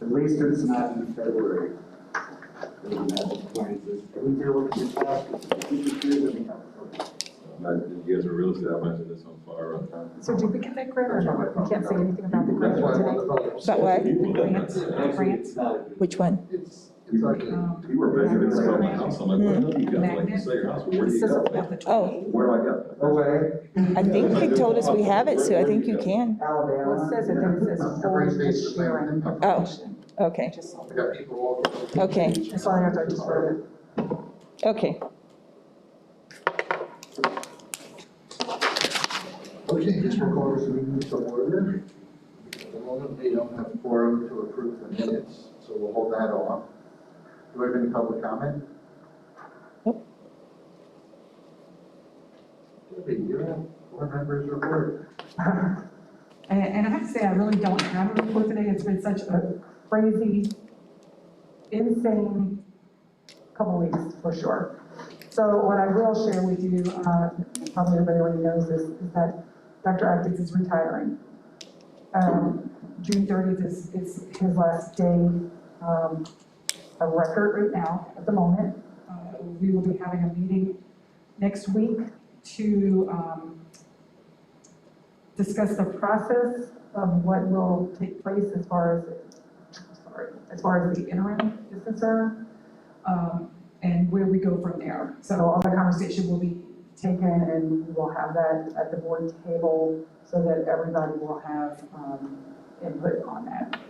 At least it's not in February. We have appliances. Can we deal with this stuff? You guys are real estate, I mentioned this on fire. So did we get that grant or no? We can't say anything about the grant today? But what? The grants? Which one? You were basically selling my house, I'm like, what do you got, like, you sell your house, where do you This is go? about the Oh, Where do I go? Away. I think they told us we have it, so I think you can. Alabama. Well, it says it, then it says full this year and Oh, okay, just, We got people walking. okay, that's all I have to just wrote it. okay. Okay, this will call this meeting to order. At the moment, they don't have quorum to approve the minutes, so we'll hold that off. Do we have any public comment? Nope. Debbie, you have board members report. And I have to say, I really don't have a report today. It's been such a crazy, insane couple weeks for sure. So what I will share with you, probably everybody already knows this, is that Dr. Atkins is retiring. June 30th is his last day of record right now, at the moment. We will be having a meeting next week to discuss the process of what will take place as far as the interim is concerned, and where we go from there. So all the conversation will be taken, and we will have that at the board table so that everybody will have input on that.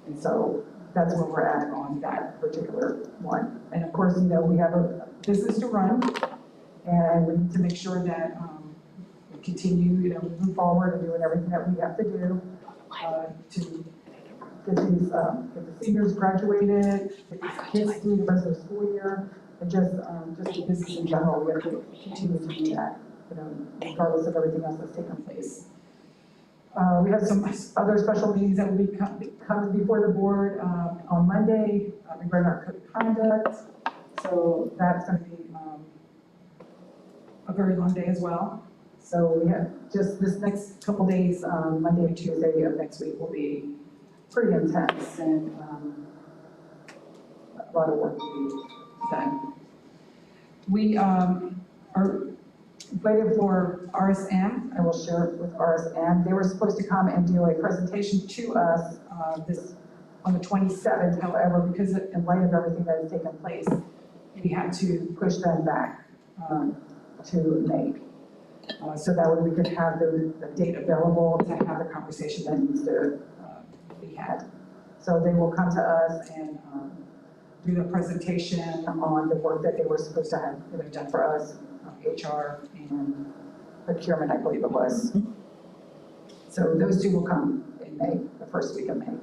And so that's where we're at on that particular one. And of course, you know, we have a business to run, and we need to make sure that we continue, you know, moving forward and doing everything that we have to do to get the seniors graduated, get these kids through the rest of the school year, and just the business in general. We have to continue to do that, you know, regardless of everything else that's taken place. We have some other special meetings that will be coming before the board on Monday regarding our code of conduct. So that's going to be a very long day as well. So we have just this next couple days, Monday and Tuesday of next week will be pretty intense, and a lot of work to be done. We are waiting for RSM. I will share it with RSM. They were supposed to come and do a presentation to us on the 27th. However, because in light of everything that has taken place, we had to push them back to May. So that way we could have the date available to have the conversation that needs to be had. So they will come to us and do the presentation on the work that they were supposed to have, you know, done for us, HR and procurement, I believe it was. So those two will come in May, the first week of May.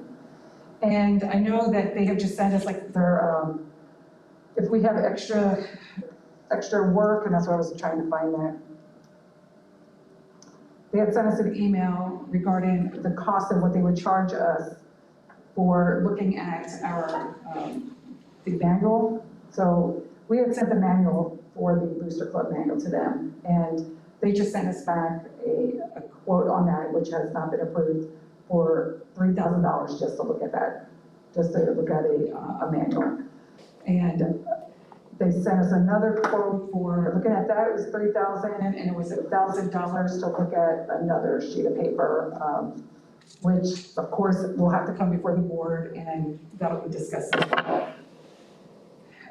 And I know that they have just sent us like their, if we have extra work, and that's what I was trying to find that. They had sent us an email regarding the cost of what they would charge us for looking at our, the manual. So we had sent the manual for the Booster Club manual to them, and they just sent us back a quote on that, which has not been approved, for $3,000 just to look at that, just to look at a manual. And they sent us another quote for looking at that. It was $3,000, and it was $1,000 to look at another sheet of paper, which of course will have to come before the board, and that'll be discussed as well.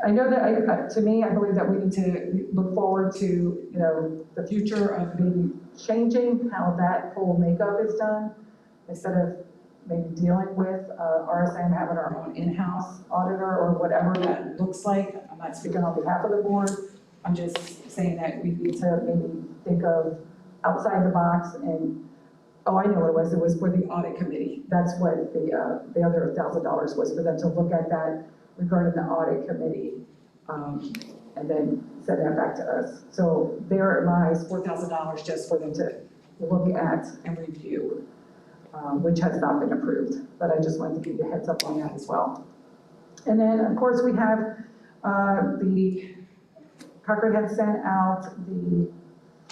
I know that to me, I believe that we need to look forward to, you know, the future of maybe changing how that whole makeup is done, instead of maybe dealing with RSM having our own in-house auditor or whatever that looks like. I'm not speaking on behalf of the board. I'm just saying that we need to maybe think of outside the box. And oh, I know what it was. It was for the audit committee. That's what the other $1,000 was, for them to look at that regarding the audit committee, and then send that back to us. So there lies $4,000 just for them to look at and review, which has not been approved. But I just wanted to give you a heads up on that as well. And then, of course, we have the Cochran had sent out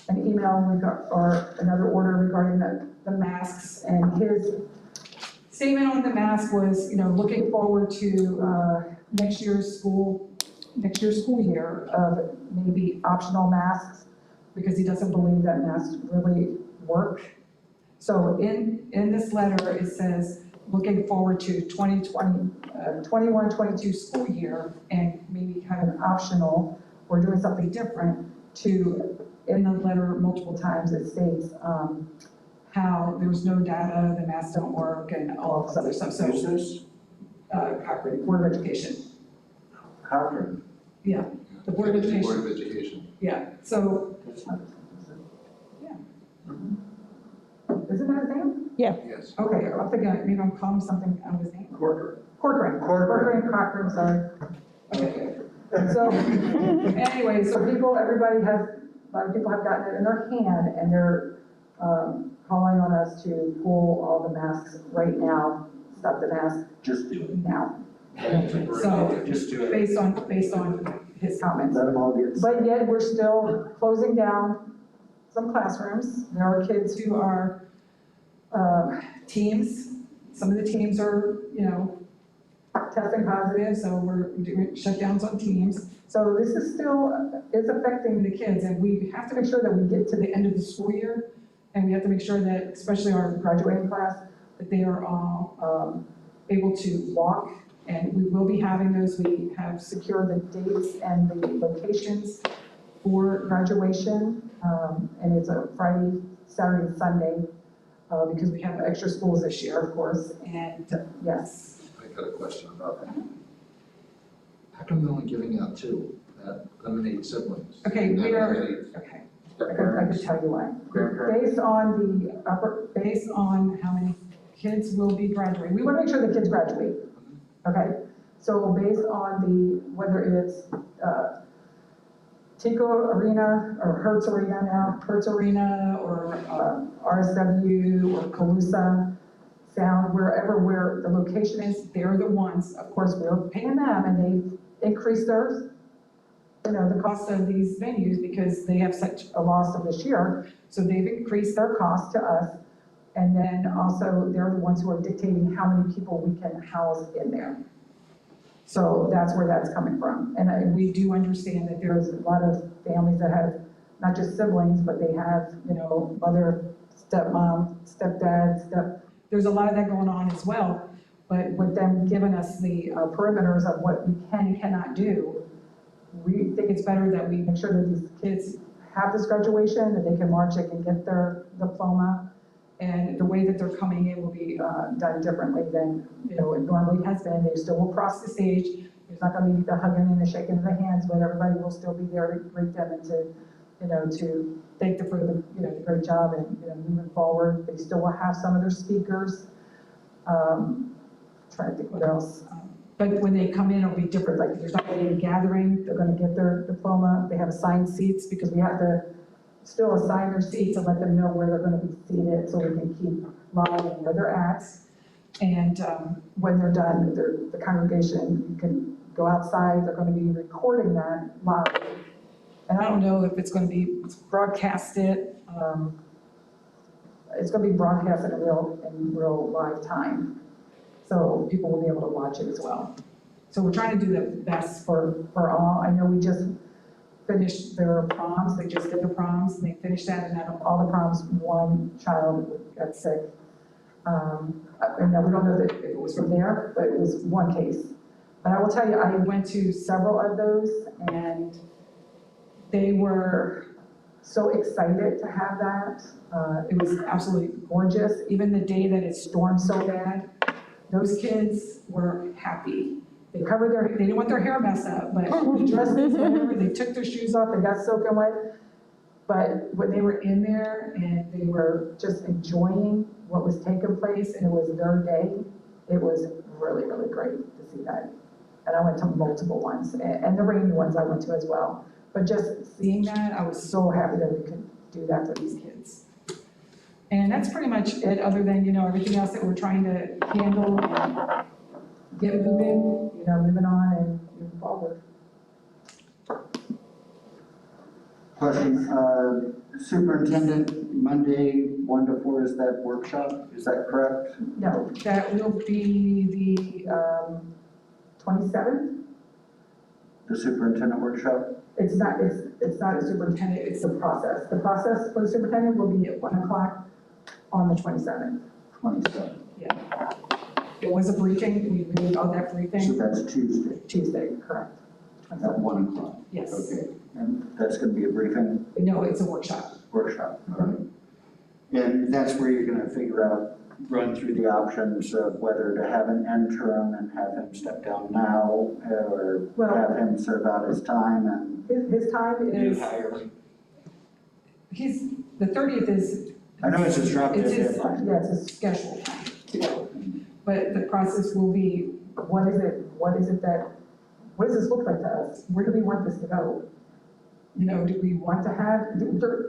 an email or another order regarding the masks, and his statement on the mask was, looking forward to next year's school year of maybe optional masks, because he doesn't believe that masks really work. So in this letter, it says, looking forward to 21-22 school year, and maybe kind of optional, or doing something different to, in the letter multiple times, it states how there's no data, the masks don't work, and all of this other stuff. So, Who's this? Cochrane, Board of Education. Cochran. Yeah, the Board of Education. Board of Education. Yeah, so, isn't that his name? Yes. Okay, I'm thinking, maybe I'm calling something out of his name. Corcoran. Corcoran, Cochrane, sorry. Okay. So, anyway, so everybody has, a lot of people have gotten it in their hand, and they're calling on us to pull all the masks right now, stop the masks Just do it. now, So, Just do it. based on his comments. Let them all get. But yet, we're still closing down some classrooms. There are kids who are teams. Some of the teams are, testing positive, so we're doing shutdowns on teams. So this is still, is affecting the kids, and we have to make sure that we get to the end of the school year, and we have to make sure that, especially our graduating class, that they are all able to walk, and we will be having those. We have secured the dates and the locations for graduation, and it's a Friday, Saturday, and Sunday, because we have extra schools this year, of course, and yes. I got a question about that. How come they're only giving out two? That eliminates siblings. Okay, That we are, eliminates okay, I Grandparents. could tell you why. Grandparents. Based on how many kids will be graduating, we want to make sure the kids graduate, okay? So based on whether it's Tico Arena or Hertz Arena now, Hertz Arena or RSW or Calusa Sound, where the location is, they're the ones, of course, we're paying them, and they've increased their, the cost of these venues because they have such a loss of this year. So they've increased their cost to us. And then also, they're the ones who are dictating how many people we can house in there. So that's where that's coming from. And we do understand that there's a lot of families that have not just siblings, but they have, mother, stepmom, stepdad, there's a lot of that going on as well. But with them giving us the perimeters of what we can and cannot do, we think it's better that we make sure that these kids have this graduation, that they can march, they can get their diploma. And the way that they're coming in will be done differently than, it normally has been. They still will cross the stage. There's not gonna be the hugging and the shaking of the hands, but everybody will still be there to greet them and to thank them for the great job and, moving forward. They still will have some of their speakers. Trying to think what else. But when they come in, it'll be different. Like, there's not gonna be a gathering. They're gonna get their diploma. They have assigned seats because we have to still assign their seats and let them know where they're gonna be seated so we can keep line and where they're at. And when they're done, the congregation, you can go outside. They're gonna be recording that live. And I don't know if it's gonna be broadcasted. It's gonna be broadcasted in real live time. So people will be able to watch it as well. So we're trying to do the best for all. I know we just finished their proms. They just did the proms, and they finished that, and out of all the proms, one child got sick. And now we don't know if it was from there, but it was one case. But I will tell you, I went to several of those, and they were so excited to have that. It was absolutely gorgeous. Even the day that it stormed so bad, those kids were happy. They covered they didn't want their hair messed up, but they dressed in whatever, they took their shoes off, they got soaking wet. But when they were in there and they were just enjoying what was taking place, and it was their day, it was really, really great to see that. And I went to multiple ones, and the rainy ones I went to as well. But just seeing that, I was so happy that we could do that for these kids. And that's pretty much it, other than, everything else that we're trying to handle and get moving, moving on and moving forward. Question, Superintendent, Monday, 1 to 4 is that workshop, is that correct? No, that will be the 27th. The superintendent workshop? It's not a superintendent, it's the process. The process for the superintendent will be at 1 o'clock on the 27th. 27. Yeah. It was a briefing, we reviewed all that So briefing, that's Tuesday Tuesday, correct. at 1 o'clock? Yes. Okay, and that's going to be a briefing No, it's a workshop. workshop, all right. And that's where you're going to figure out, run through the options of whether to have an interim and have him step down now, or Well- have him serve out his time and His time new is, hire. the 30th is. I know it's a drop dead It's his, deadline. yeah, it's a scheduled time to go. But the process will be, what is it that, what does this look like to us? Where do we want this to go? You know, do we want to have,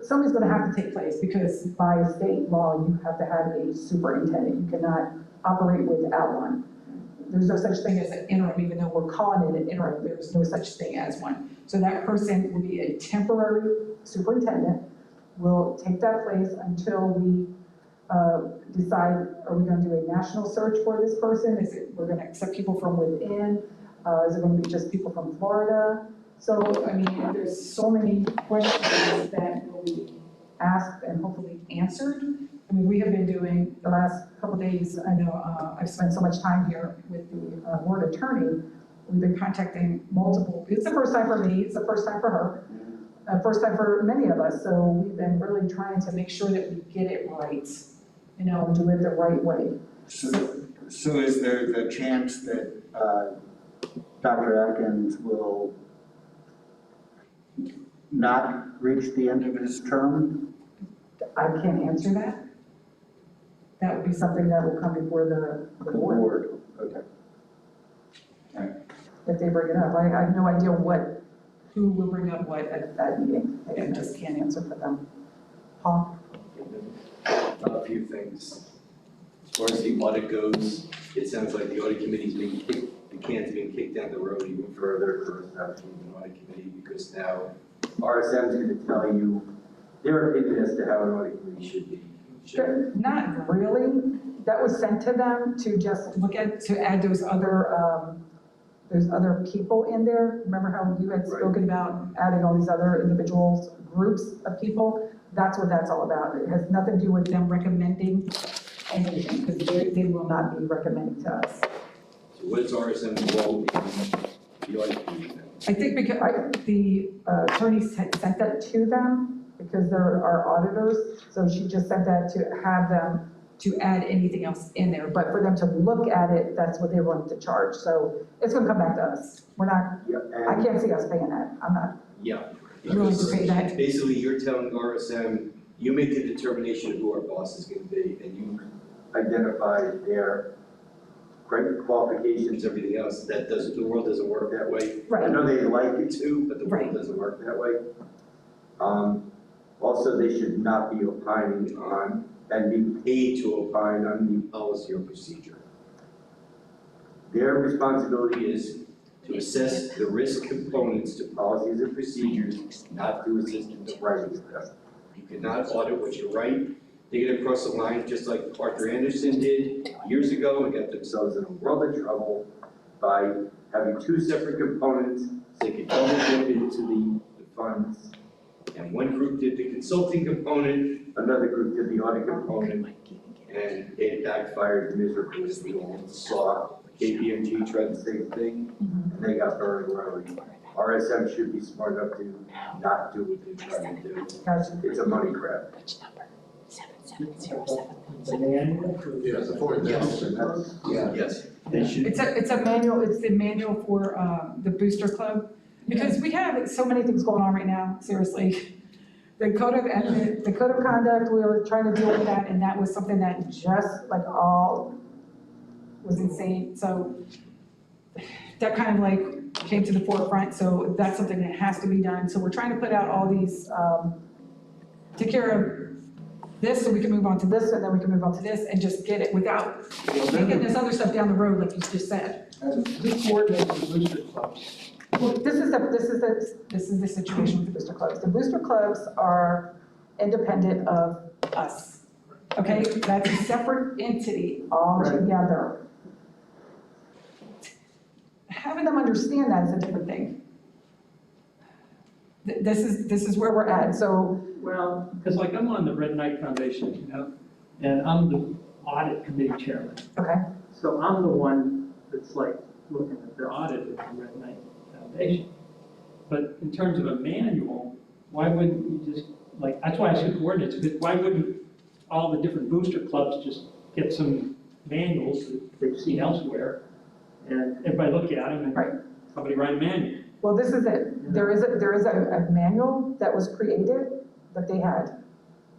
something's gonna have to take place, because by state law, you have to have a superintendent. You cannot operate without one. There's no such thing as an interim, even though we're calling it an interim, there's no such thing as one. So that person will be a temporary superintendent, will take that place until we decide, are we gonna do a national search for this person? Is it, we're gonna accept people from within? Is it gonna be just people from Florida? So, I mean, there's so many questions that will be asked and hopefully answered. I mean, we have been doing, the last couple of days, I know, I've spent so much time here with the ward attorney. We've been contacting multiple, it's the first time for me, it's the first time for her, first time for many of us. So we've been really trying to make sure that we get it right, you know, do it the right way. So is there the chance that Dr. Atkins will not reach the end of his term? I can't answer that. That would be something that will come before the board, Okay. if they bring it up. I have no idea who will bring up what at that meeting. I just can't answer for them. Paul? A few things. As far as the audit goes, it sounds like the audit committee's being kicked, the can's being kicked down the road even further for establishing an audit committee, because now RSM's gonna tell you their opinion as to how an audit committee should be. Not really. That was sent to them to just look at, to add those other people in there. Remember how you had spoken about adding all these other individuals, groups of people? That's what that's all about. It has nothing to do with them recommending anything, because they will not be recommending to us. So what is RSM's role in the audit committee then? I think because the attorneys had sent that to them, because they're our auditors, so she just sent that to have them to add anything else in there, but for them to look at it, that's what they wanted to charge, so it's gonna come back to us. We're not, I can't see us paying that, I'm not Yeah. willing to pay that. Basically, you're telling RSM, you make the determination of who our boss is gonna be, and you identify their great qualifications, everything else. That doesn't, the world doesn't work that way. I Right, know they like it to, but the Right. world doesn't work that way. Also, they should not be opining on and be paid to opine on the policy or procedure. Their responsibility is to assess the risk components to policies and procedures, not to assist in the writing of them. You cannot audit what you write. They get across the line, just like Arthur Anderson did years ago, and got themselves in a world of trouble by having two separate components. They could double dip into the funds. And one group did the consulting component, another group did the audit component, and it backfired miserably, as we all saw. KPMG tried the same thing, and they got burned road. RSM should be smart enough to not do what they're trying to do. gotcha. It's a money grab. Yeah, the 4,000. Yes, they should. It's a manual, it's the manual for the Booster Club, because we have so many things going on right now, seriously. The code of conduct, we were trying to deal with that, and that was something that just like all was insane, so that kind of like came to the forefront, so that's something that has to be done, so we're trying to put out all these, take care of this, so we can move on to this, and then we can move on to this, and just get it without taking this other stuff down the road, like you just said. Who coordinates the booster clubs? Well, this is the situation with the booster clubs. The booster clubs are independent of us. Okay, that's a separate entity altogether. Having them understand that is a different thing. This is where we're at, so, Well, because like I'm on the Red Knight Foundation, you know, and I'm the audit committee chairman. okay, So I'm the one that's like looking at the audit of the Red Knight Foundation. But in terms of a manual, why wouldn't you just, like, that's why I said coordinates, because why wouldn't all the different booster clubs just get some manuals that they've seen elsewhere, and everybody look at them Right. and somebody write a manual? well, this is it. There is a manual that was created that they had.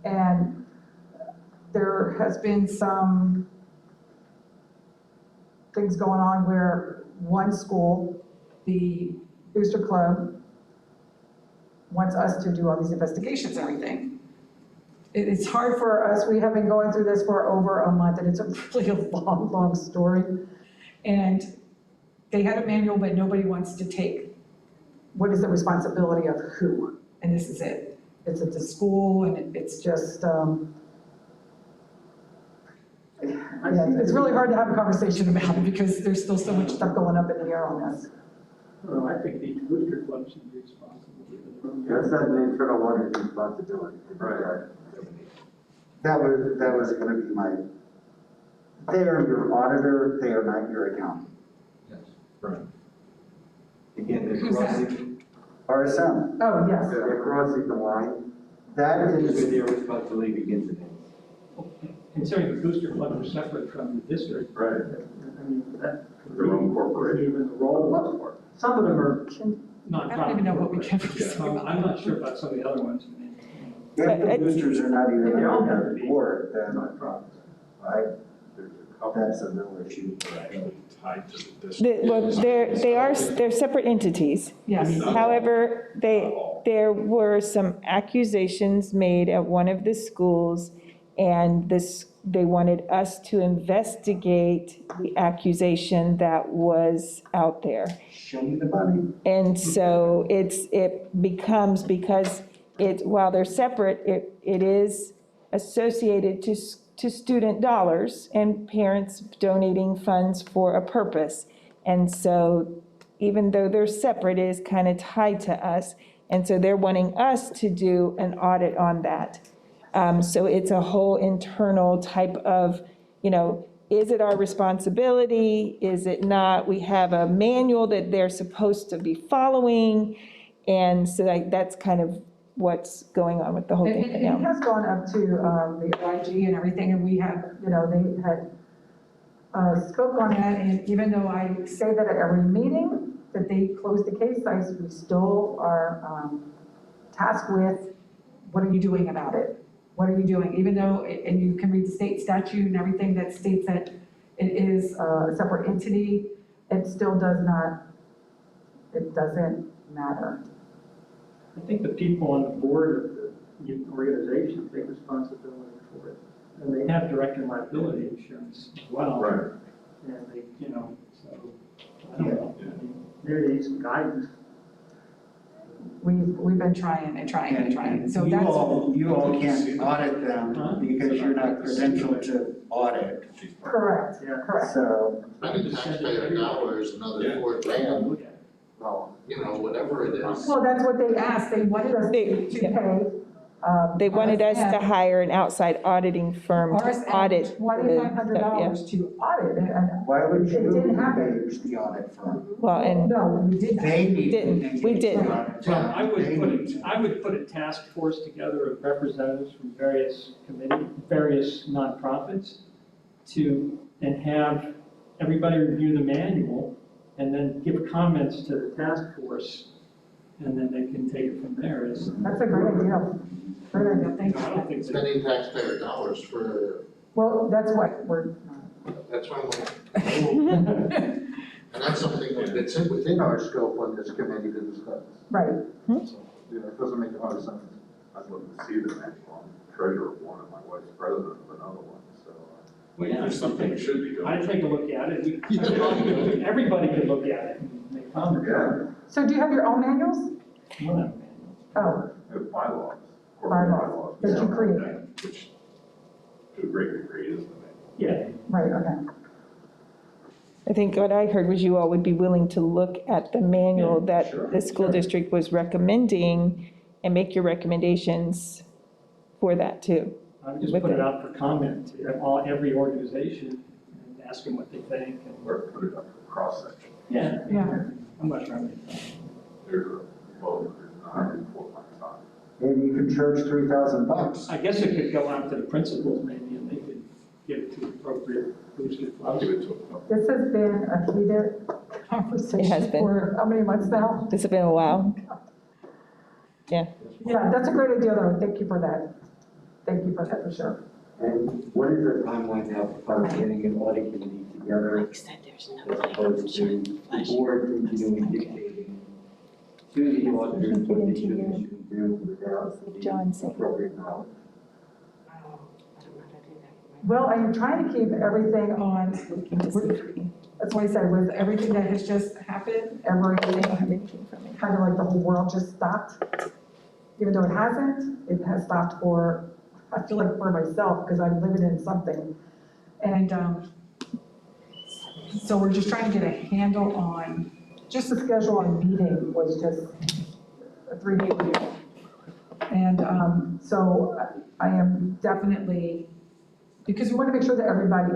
And there has been some things going on where one school, the booster club, wants us to do all these investigations and everything. It's hard for us, we have been going through this for over a month, and it's really a long, long story. And they had a manual, but nobody wants to take, what is the responsibility of who? And this is it. It's at the school, and it's just, yeah, it's really hard to have a conversation about it, because there's still so much stuff going up in the air on this. Well, I think each booster club should be responsible for their own. That's not an internal auditor's responsibility. Right. That was gonna be my, they are your auditor, they are not your accountant. Yes. Right. Again, they're Who's that? crossing, RSM, Oh, yes. They're crossing the line. that where is, their responsibility begins and ends. Considering the booster club are separate from the district, Right. I mean, that. Their own corporation. Even the role for it. Some of them are not. I don't even know what we can do. So I'm not sure about some of the other ones. if the boosters are not even They all have under to the be. board, then Not profits. There's a couple that's a real issue. tied to the district. Well, they're separate entities. Yes. However, there were some accusations made at one of the schools, and they wanted us to investigate the accusation that was out there. Show me the money. And so it becomes, because while they're separate, it is associated to student dollars and parents donating funds for a purpose. And so even though they're separate, it is kind of tied to us. And so they're wanting us to do an audit on that. So it's a whole internal type of, is it our responsibility? Is it not? We have a manual that they're supposed to be following. And so that's kind of what's going on with the whole And thing it now. has gone up to the OIG and everything, and we have, they had spoke on that, and even though I say that at every meeting, that they close the case, we still are tasked with, what are you doing about it? What are you doing? Even though, and you can read the state statute and everything that states that it is a separate entity, it still doesn't matter. I think the people on the board of the organization take responsibility for it. And they have direct liability insurance as well. Right. And they, so, I don't know. I mean, there needs some guidance. We've been trying and trying and trying, so You that's. all can't audit them because you're not credentialed to audit, Correct, Yeah. correct. so. Spending taxpayer dollars, another $4,000, well, whatever it is. Well, that's what they asked, they wanted us to pay. They wanted us to hire an outside auditing firm to audit. $2,500 to audit, and Why would it you didn't happen. engage the audit firm? Well, and No, we didn't. They need to Didn't. engage We the didn't. audit Well, firm. I They need to. would put a task force together of representatives from various committees, various nonprofits and have everybody review the manual and then give comments to the task force, and then they can take it from there. That's a great idea. Great idea, thank I you. don't think that, Spending taxpayer dollars for, Well, that's what we're, that's why I'm like, and that's something that's within our scope on this committee to discuss. right. Yeah, it doesn't make a lot of sense. I'd love to see the manual. I'm treasurer of one and my wife's president of another one, so. well, yeah, There's something we should be doing. I'd take a look at it. Everybody could look at it and make comments. Yeah, So do you have your own manuals? Well, Oh, we have bylaws. Bylaws that you created. Which To a great degree, isn't it? Yeah, Right, okay. I think what I heard was you all would be willing to look at the manual that sure, the school sure. district was recommending and make your recommendations for that too. I would just put it out for comment to every organization and ask them what they think. And Or put it up for cross-section. yeah, Yeah. I'm not trying to. There's a vote, there's 104 points on it. Maybe you can charge $3,000. I guess it could go out to the principals maybe, and they could give it to the appropriate boosted I'll give funds. it to them. This has been a heated conversation. It has been. For how many months now? This has been a while. Yeah. Yeah, that's a great idea though. Thank you for that. Thank you for that, for sure. And what is the timeline now for getting an audit committee together as opposed to the board continuing dictating to the auditors what they should and shouldn't do without John the said. appropriate knowledge? Well, I'm trying to keep everything on, Looking to see if we that's why I said with everything that has just happened, everything, have anything from it. kind of like the whole world just stopped. Even though it hasn't, it has stopped for, I feel like for myself, because I'm living in something. And, so we're just trying to get a handle on, just the schedule on meeting was just a 3-day meeting. And, so I am definitely, because we want to make sure that everybody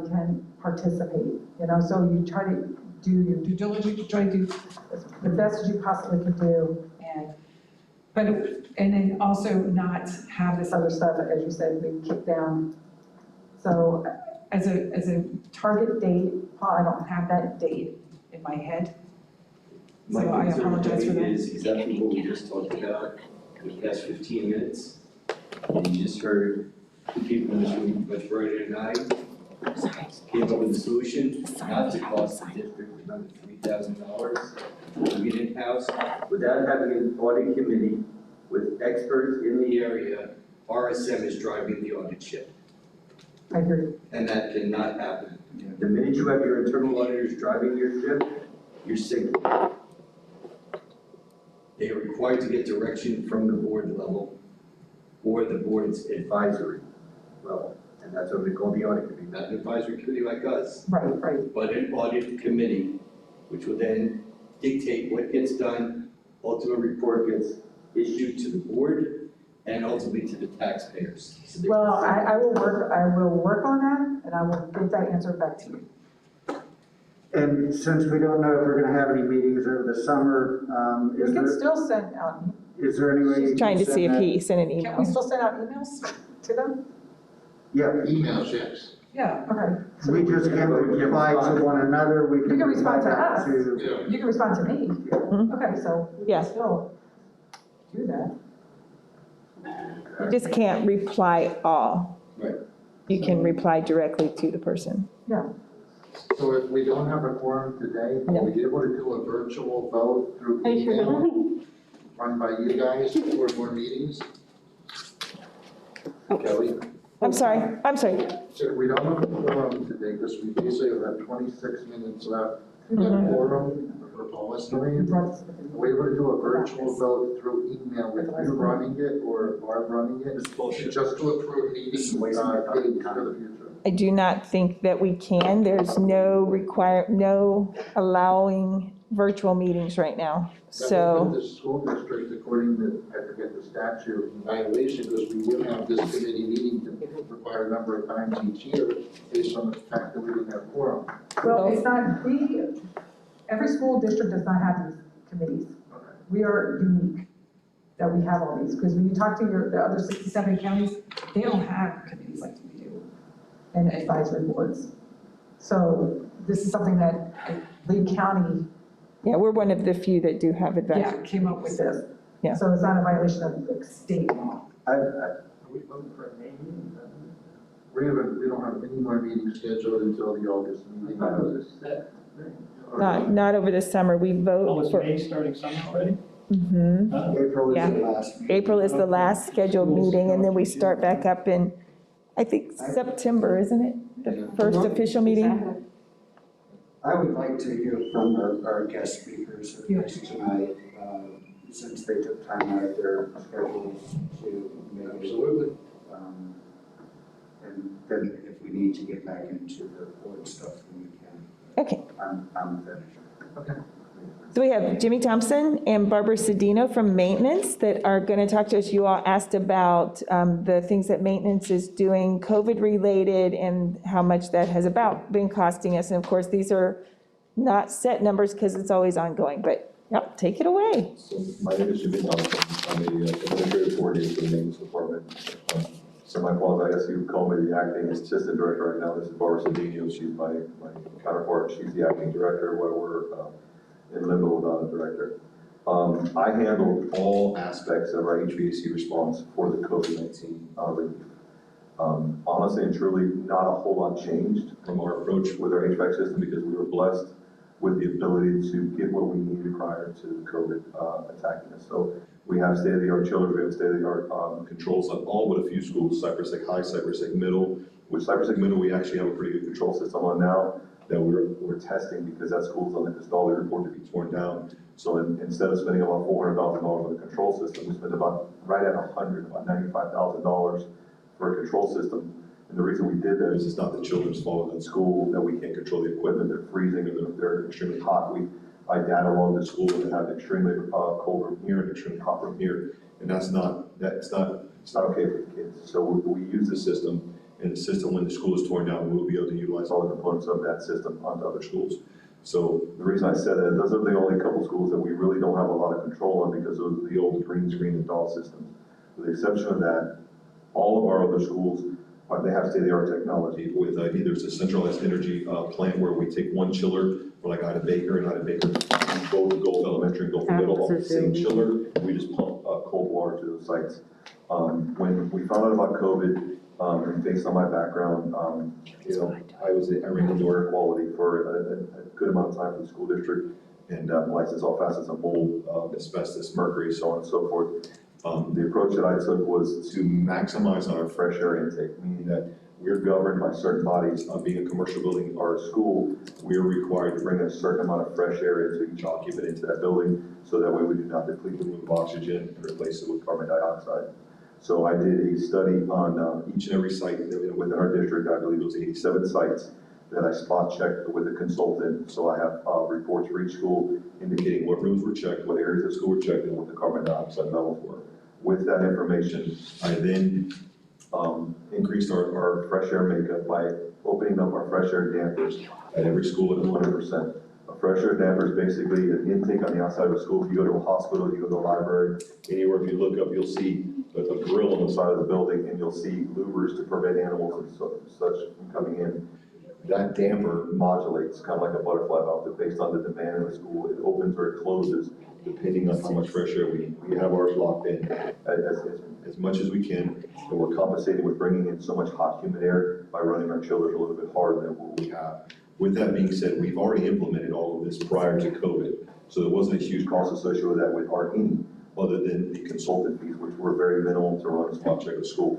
can participate, you know, so you try to do your due diligence, you try to do the best you possibly can do, and then also not have this other stuff, as you said, being kicked down. So as a target date, Paul, I don't have that date in my head. My So I concern apologize for that. is exactly what we just talked about for the past 15 minutes. And you just heard the people in this room much brighter than I came up with a solution not to cost the district another $3,000 to get in-house without having an audit committee with experts in the area. RSM is driving the audit ship, I agree. and that cannot happen. The minute you have your internal auditors driving your ship, you're sinking. They are required to get direction from the board level or the board's advisory level. And that's what we call the audit committee, not an advisory committee like us, Right. but an audit committee, which will then dictate what gets done. Ultimate report gets issued to the board and ultimately to the taxpayers. So they- Well, I will work on that, and I will get that answer back to you. And since we don't know if we're gonna have any meetings over the summer, We can still send out, is there any way? you She's trying to can see if send he sent an can we email. still send out emails to them? that? Yeah, Emails, yes. Yeah, okay. we just can't reply to one another, we can. You can respond to reply back us. to- You can respond to me. Okay, so we Yeah. can still do that. You just can't reply all. Right. You can reply directly to the person. Yeah. So if we don't have a quorum today, No. are we able to do a virtual vote through email? Run by you guys for more meetings? Kelly? I'm sorry. So if we don't have a quorum today, because we basically have 26 minutes left, Mhm. quorum for policy. You Are brought this- we able to do a virtual vote through email with you running it or Barb running it? Just to approve meeting dates for the future? I do not think that we can. There's no allowing virtual meetings right now. So, The school district, according to, I forget the statute, in violation, because we would have this committee meeting to require a number of times each year based on the fact that we didn't have quorum. Well, it's not, every school district does not have these committees. We are unique that we have all these, because when you talk to the other 67 counties, they don't have committees like we do, and advisory boards. So this is something that Lee County, yeah, we're one of the few that do have advisory. came up with this. Yeah. So it's not a violation of like state law. Are we voting for a May meeting? We don't have any more meetings scheduled until the August meeting. Not over the summer. We Oh, vote is for, May starting summer already? Mhm. April is Yeah. the last. meeting. April is the last scheduled meeting, and then we start back up in, I think, September, isn't it? The first official meeting? I would like to hear from our guest speakers Yeah. tonight, since they took time out of their schedules to make it. Absolutely. then if we need to get back into the board stuff, then we can. Okay. I'm finished. Okay. So we have Jimmy Thompson and Barbara Cedino from Maintenance that are going to talk to us. You all asked about the things that Maintenance is doing, COVID-related, and how much that has about been costing us. And of course, these are not set numbers because it's always ongoing, but yep, take it away. So my name is Jimmy Thompson. I'm the administrative coordinator for the maintenance department. Semi-qualified, I guess you would call me the acting assistant director right now. This is Barbara Cedino. She's my counterpart. She's the acting director where we're in limbo without a director. I handle all aspects of our HVAC response for the COVID-19 relief. Honestly and truly, not a whole lot changed from our approach with our HVAC system because we were blessed with the ability to get what we needed prior to COVID attacking us. So we have state-of-the-art chillers, we have state-of-the-art controls on all but a few schools, Cypress Lake High, Cypress Lake Middle. With Cypress Lake Middle, we actually have a pretty good control system on now that we're testing because that school's on the Castali report to be torn down. So instead of spending about $400,000 on the control system, we spent about right at about $95,000 for a control system. And the reason we did that is it's not the children's fault in school that we can't control the equipment. They're freezing or they're extremely hot. I data log the school and have extremely cold room here and extremely hot room here. And it's not okay for the kids. So we use the system, and the system, when the school is torn down, we'll be able to utilize all the components of that system onto other schools. So the reason I said that, those are the only couple schools that we really don't have a lot of control on because of the old green screen and DOS systems. With the exception of that, all of our other schools, they have state-of-the-art technology with either it's a centralized energy plant where we take one chiller for like Ida Baker and Ida Baker, both Gulf Elementary and Gulf Middle off the same chiller, and we just pump cold water to those sites. When we found out about COVID, and based on my background, I ran into air quality for a good amount of time for the school district and licensed all facets of mold, asbestos, mercury, so on and so forth. The approach that I took was to maximize our fresh air intake, meaning that we're governed by certain bodies. Being a commercial building or a school, we are required to bring a certain amount of fresh air into each occupant into that building, so that way we do not deplete the room of oxygen and replace it with carbon dioxide. So I did a study on each and every site within our district. I believe it was 87 sites that I spot checked with a consultant. So I have reports for each school indicating what rooms were checked, what areas of school were checked, and what the carbon dioxide levels were. With that information, I then increased our fresh air makeup by opening up our fresh air dampers at every school at 100%. A fresh air damper is basically an intake on the outside of a school. If you go to a hospital, you go to a library, anywhere, if you look up, you'll see a grill on the side of the building, and you'll see louvers to prevent animals and such from coming in. That damper modulates, kind of like a butterfly valve, based on the demand in the school. It opens or it closes depending on how much fresh air we need. We have ours locked in as much as we can, and we're compensating with bringing in so much hot, humid air by running our chillers a little bit harder than what we have. With that being said, we've already implemented all of this prior to COVID, so there wasn't a huge cost associated with that with our any, other than the consultant fees, which were very minimal to run a spot check of school.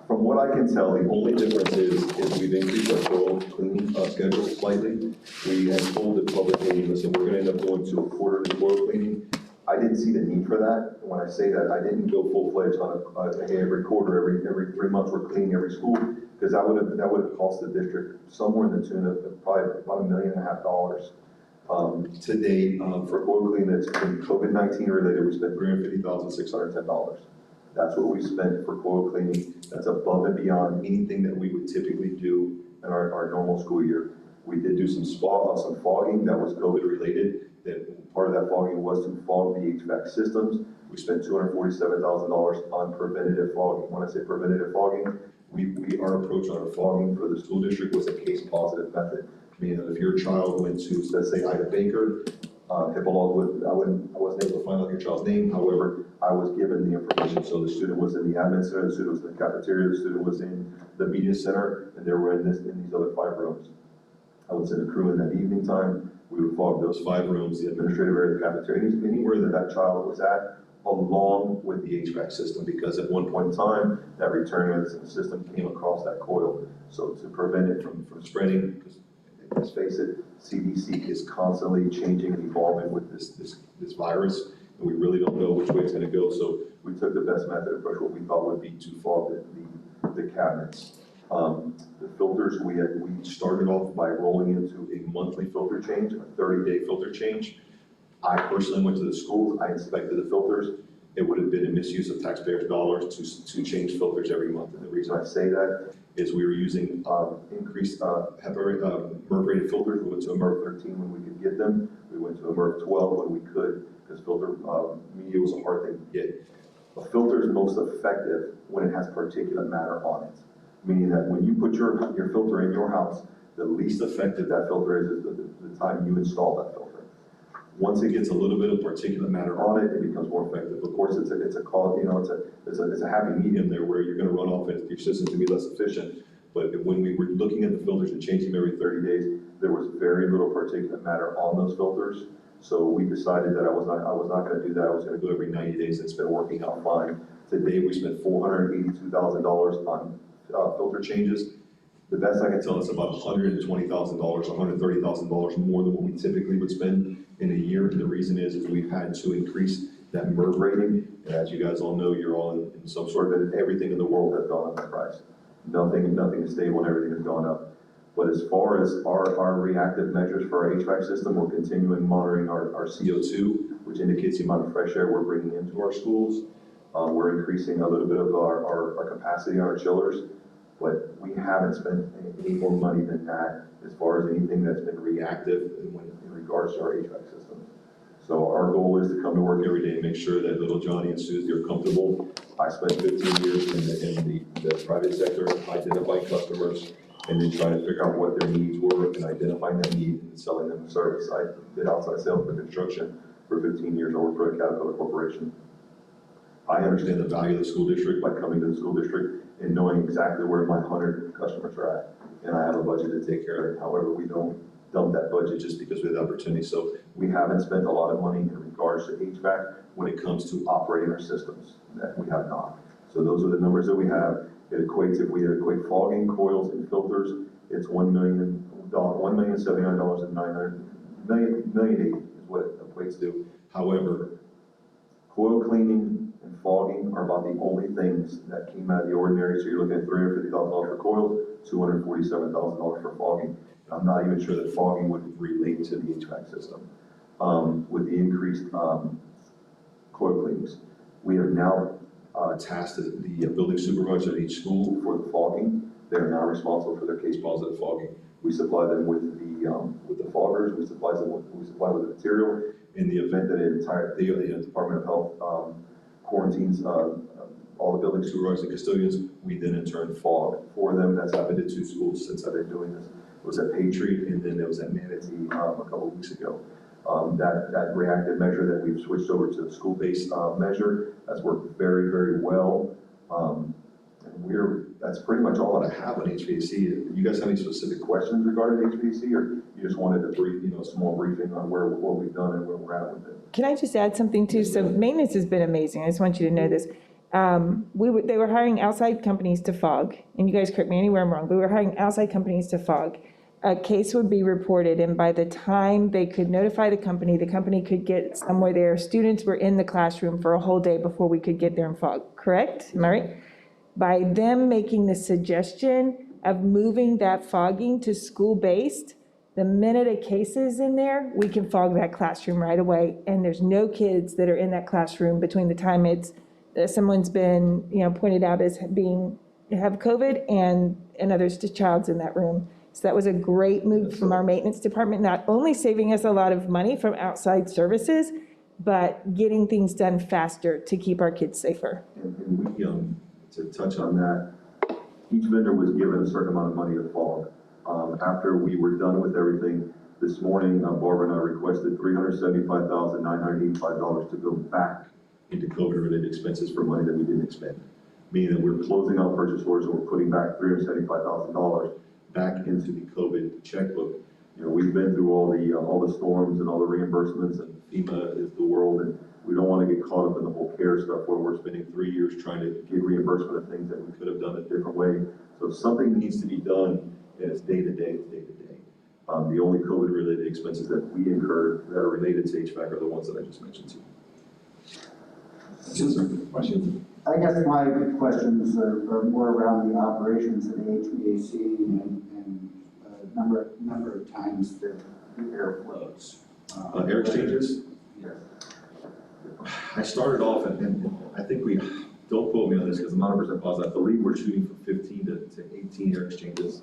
From what I can tell, the only difference is we've increased our thorough cleaning schedule slightly. We have told the public, hey, listen, we're gonna end up going to a quarterly thorough cleaning. I didn't see the need for that. When I say that, I didn't go full-fledged on every quarter, every 3 months we're cleaning every school, because that would have cost the district somewhere in the tune of probably about $1.5 million. To date, for oil cleaning that's been COVID-19 related, we spent $350,610. That's what we spent for coil cleaning. That's above and beyond anything that we would typically do in our normal school year. We did do some fogging that was COVID related. That part of that fogging was to fog the HVAC systems. We spent $247,000 on preventative fogging. When I say preventative fogging, our approach on our fogging for the school district was a case positive method. Meaning that if your child went to, let's say, Ida Baker, HIPAA laws I wasn't able to find out your child's name. However, I was given the information. So the student was in the admin center, the student was in the cafeteria, the student was in the media center, and they were in these other 5 rooms. I would send a crew in that evening time. We would fog those 5 rooms, the administrative area, the cafeteria, anywhere that child was at, along with the HVAC system, because at one point in time, that return medicine system came across that coil. So to prevent it from spreading, because let's face it, CDC is constantly changing and evolving with this virus, and we really don't know which way it's going to go. So we took the best method approach, what we thought would be to fog the cabinets. The filters, we started off by rolling into a monthly filter change, a 30-day filter change. I personally went to the schools, I inspected the filters. It would have been a misuse of taxpayers' dollars to change filters every month. And the reason I say that is we were using increased MERV-rated filters. We went to a MERV 13 when we could get them. We went to a MERV 12 when we could, because filter media was a hard thing to get. A filter is most effective when it has particulate matter on it, meaning that when you put your filter in your house, the least effective that filter is the time you install that filter. Once it gets a little bit of particulate matter on it, it becomes more effective. Of course, it's a call, it's a happy medium there where you're going to run off and your system's going to be less efficient. But when we were looking at the filters and changing them every 30 days, there was very little particulate matter on those filters. So we decided that I was not going to do that. I was going to go every 90 days, and it's been working out fine. Today we spent $482,000 on filter changes. The best I can tell is about $120,000, $130,000 more than what we typically would spend in a year. And the reason is we've had to increase that MERV rating. And as you guys all know, you're all in some sort of, everything in the world has gone up in price. Nothing is stable and everything has gone up. But as far as our reactive measures for our HVAC system, we're continuing monitoring our CO2, which indicates the amount of fresh air we're bringing into our schools. We're increasing a little bit of our capacity on our chillers, but we haven't spent any more money than that as far as anything that's been reactive in regards to our HVAC system. So our goal is to come to work every day and make sure that little Johnny and Susie are comfortable. I spent 15 years in the private sector identifying customers and then trying to figure out what their needs were and identifying that need and selling them a service. I did outside sales for construction for 15 years. I worked for a Caterpillar Corporation. I understand the value of the school district by coming to the school district and knowing exactly where my 100 customers are at. And I have a budget to take care of it. However, we don't dump that budget just because we have the opportunity. So we haven't spent a lot of money in regards to HVAC when it comes to operating our systems. That we have not. So those are the numbers that we have. It equates, if we equate fogging, coils, and filters, it's $1,079,900, $1,080,000 is what it equates to. However, coil cleaning and fogging are about the only things that came out of the ordinary. So you're looking at $350,000 for coils, $247,000 for fogging. I'm not even sure that fogging would relate to the HVAC system. With the increased coil cleanings, we have now tasked the building supervisor at each school for the fogging. They are now responsible for their case positive fogging. We supply them with the foggers. We supply them with the material. In the event that the Department of Health quarantines all the building supervisors and custodians, we then in turn fog for them. That's happened at 2 schools since I've been doing this. It was at Patriot, and then there was at Manatee a couple of weeks ago. That reactive measure that we've switched over to the school-based measure has worked very, very well. And that's pretty much all that I have on HVAC. Do you guys have any specific questions regarding HVAC, or you just wanted a brief, a small briefing on what we've done and where we're at with it? Can I just add something too? So maintenance has been amazing. I just want you to know this. They were hiring outside companies to fog, and you guys correct me anywhere I'm wrong. We were hiring outside companies to fog. A case would be reported, and by the time they could notify the company could get somewhere there. Students were in the classroom for a whole day before we could get there and fog, correct? Am I right? By them making the suggestion of moving that fogging to school-based, the minute a case is in there, we can fog that classroom right away, and there's no kids that are in that classroom between the time someone's been, pointed out as have COVID and another child's in that room. So that was a great move from our maintenance department, not only saving us a lot of money from outside services, but getting things done faster to keep our kids safer. And we, to touch on that, each vendor was given a certain amount of money to fog. After we were done with everything, this morning, Barbara and I requested $375,985 to go back into COVID-related expenses for money that we didn't expend. Meaning that we're closing out purchase orders and we're putting back $375,000 back into the COVID checkbook. We've been through all the storms and all the reimbursements, and FEMA is the world, and we don't want to get caught up in the whole CARES stuff where we're spending 3 years trying to get reimbursement of things that we could have done a different way. So if something needs to be done, and it's day to day, it's day to day. The only COVID-related expenses that we incurred that are related to HVAC are the ones that I just mentioned to you. Questions? I guess my questions are more around the operations of the HVAC and number of times the air flows. Air exchanges? Yes. I started off, and I think don't quote me on this because I'm not 100% positive, I believe we're shooting for 15 to 18 air exchanges.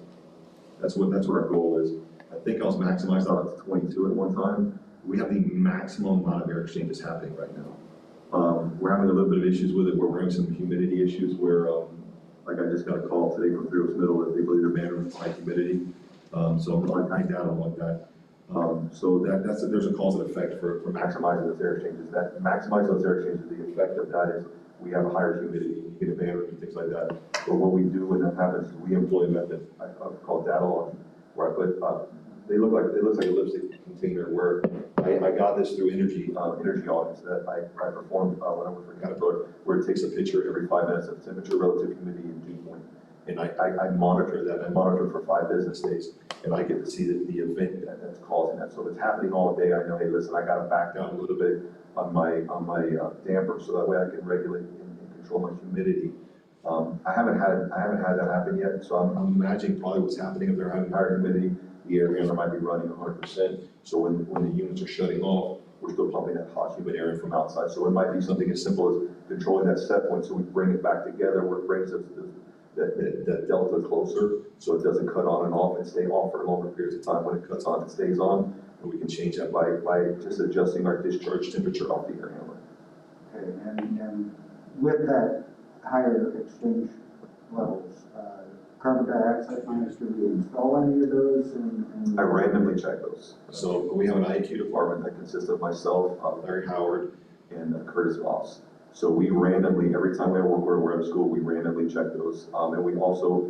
That's what our goal is. I think I was maximized out at 22 at one time. We have the maximum amount of air exchanges happening right now. We're having a little bit of issues with it, where we're having some humidity issues where, like I just got a call today from Three Oaks Middle that they believe they're banning high humidity. So I doubt them like that. So there's a cause and effect for maximizing those air exchanges. That maximize those air exchanges, the effect of that is we have a higher humidity, you get a ban and things like that. But what we do when that happens is we employ a method called data logging, where I put, it looks like a lipstick container where I got this through energy audits that I performed when I worked for Caterpillar, where it takes a picture every 5 minutes of temperature, relative humidity, and dew point. And I monitor that. I monitor for 5 business days, and I get to see the event that's causing that. So if it's happening all day, I know, hey, listen, I got to back down a little bit on my damper, so that way I can regulate and control my humidity. I haven't had that happen yet, so I'm imagining probably what's happening if they're having higher humidity, the air handler might be running 100%. So when the units are shutting off, we're still pumping that hot, humid air in from outside. So it might be something as simple as controlling that set point, so we bring it back together, where it brings us that delta closer, so it doesn't cut on and off and stay off for longer periods of time. When it cuts on, it stays on, and we can change that by just adjusting our discharge temperature off the air handler. Okay, and with that higher exchange levels, carbon dioxide miners, do we install any of those? I randomly check those. So we have an IQ department that consists of myself, Larry Howard, and Curtis Voss. So we randomly, every time we're at school, we randomly check those. And we also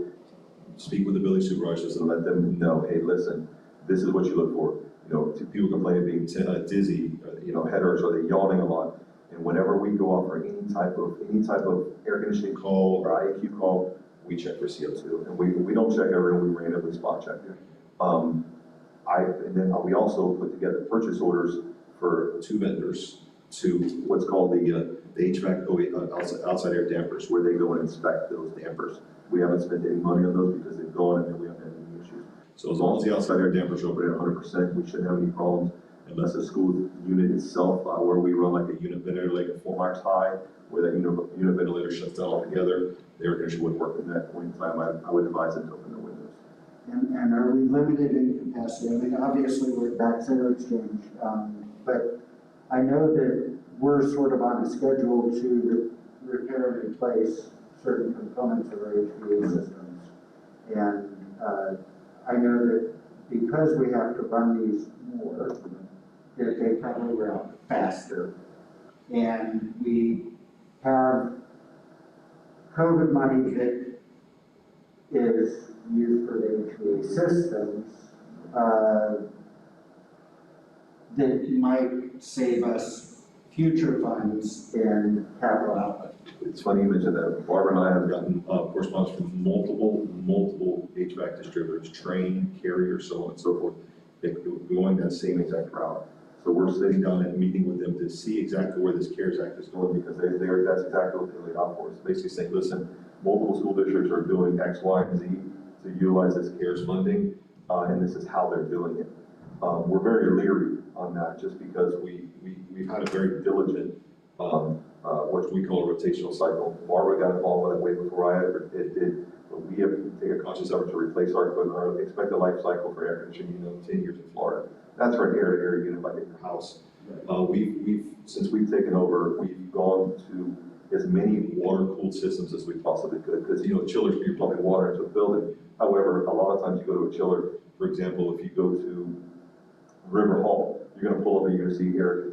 speak with the building supervisors and let them know, hey, listen, this is what you look for. You know, people complain of being dizzy, headaches, or they're yawning a lot. And whenever we go out for any type of air conditioning call or IAQ call, we check for CO2. And we don't check every room, we randomly spot check. And then we also put together purchase orders for 2 vendors to what's called the HVAC outside air dampers, where they go and inspect those dampers. We haven't spent any money on those because they've gone and then we haven't had any issues. So as long as the outside air dampers are open at 100%, we shouldn't have any problems, unless the school unit itself, where we run like a unit ventilator, like a 4 max high, where that unit ventilator shuts down altogether. The air conditioner wouldn't work at that point in time. I would advise them to open their windows. And are we limited in capacity? I mean, obviously we're back zero exchange, but I know that we're sort of on a schedule to repair and replace certain components of our HVAC systems. And I know that because we have to run these more, that they probably route faster. And we have COVID money that is used for the HVAC systems that might save us future funds in capital outlay. It's funny you mentioned that. Barbara and I have gotten correspondence from multiple HVAC distributors, Train, Carrier, so on and so forth, going that same exact route. So we're sitting down and meeting with them to see exactly where this CARES Act is going, because that's exactly what they laid out for us. Basically saying, listen, multiple school districts are doing X, Y, and Z to utilize this CARES funding, and this is how they're doing it. We're very leery on that, just because we've had a very diligent, what we call a rotational cycle. Barbara got involved with it way before I ever did, but we have to take a conscious effort to replace our equipment. Our expected life cycle for air conditioning, 10 years in Florida. That's for an air-to-air unit like at your house. Since we've taken over, we've gone to as many water-cooled systems as we possibly could, because chillers, you're pumping water into a building. However, a lot of times you go to a chiller, for example, if you go to River Hall, you're going to pull up and you're going to see air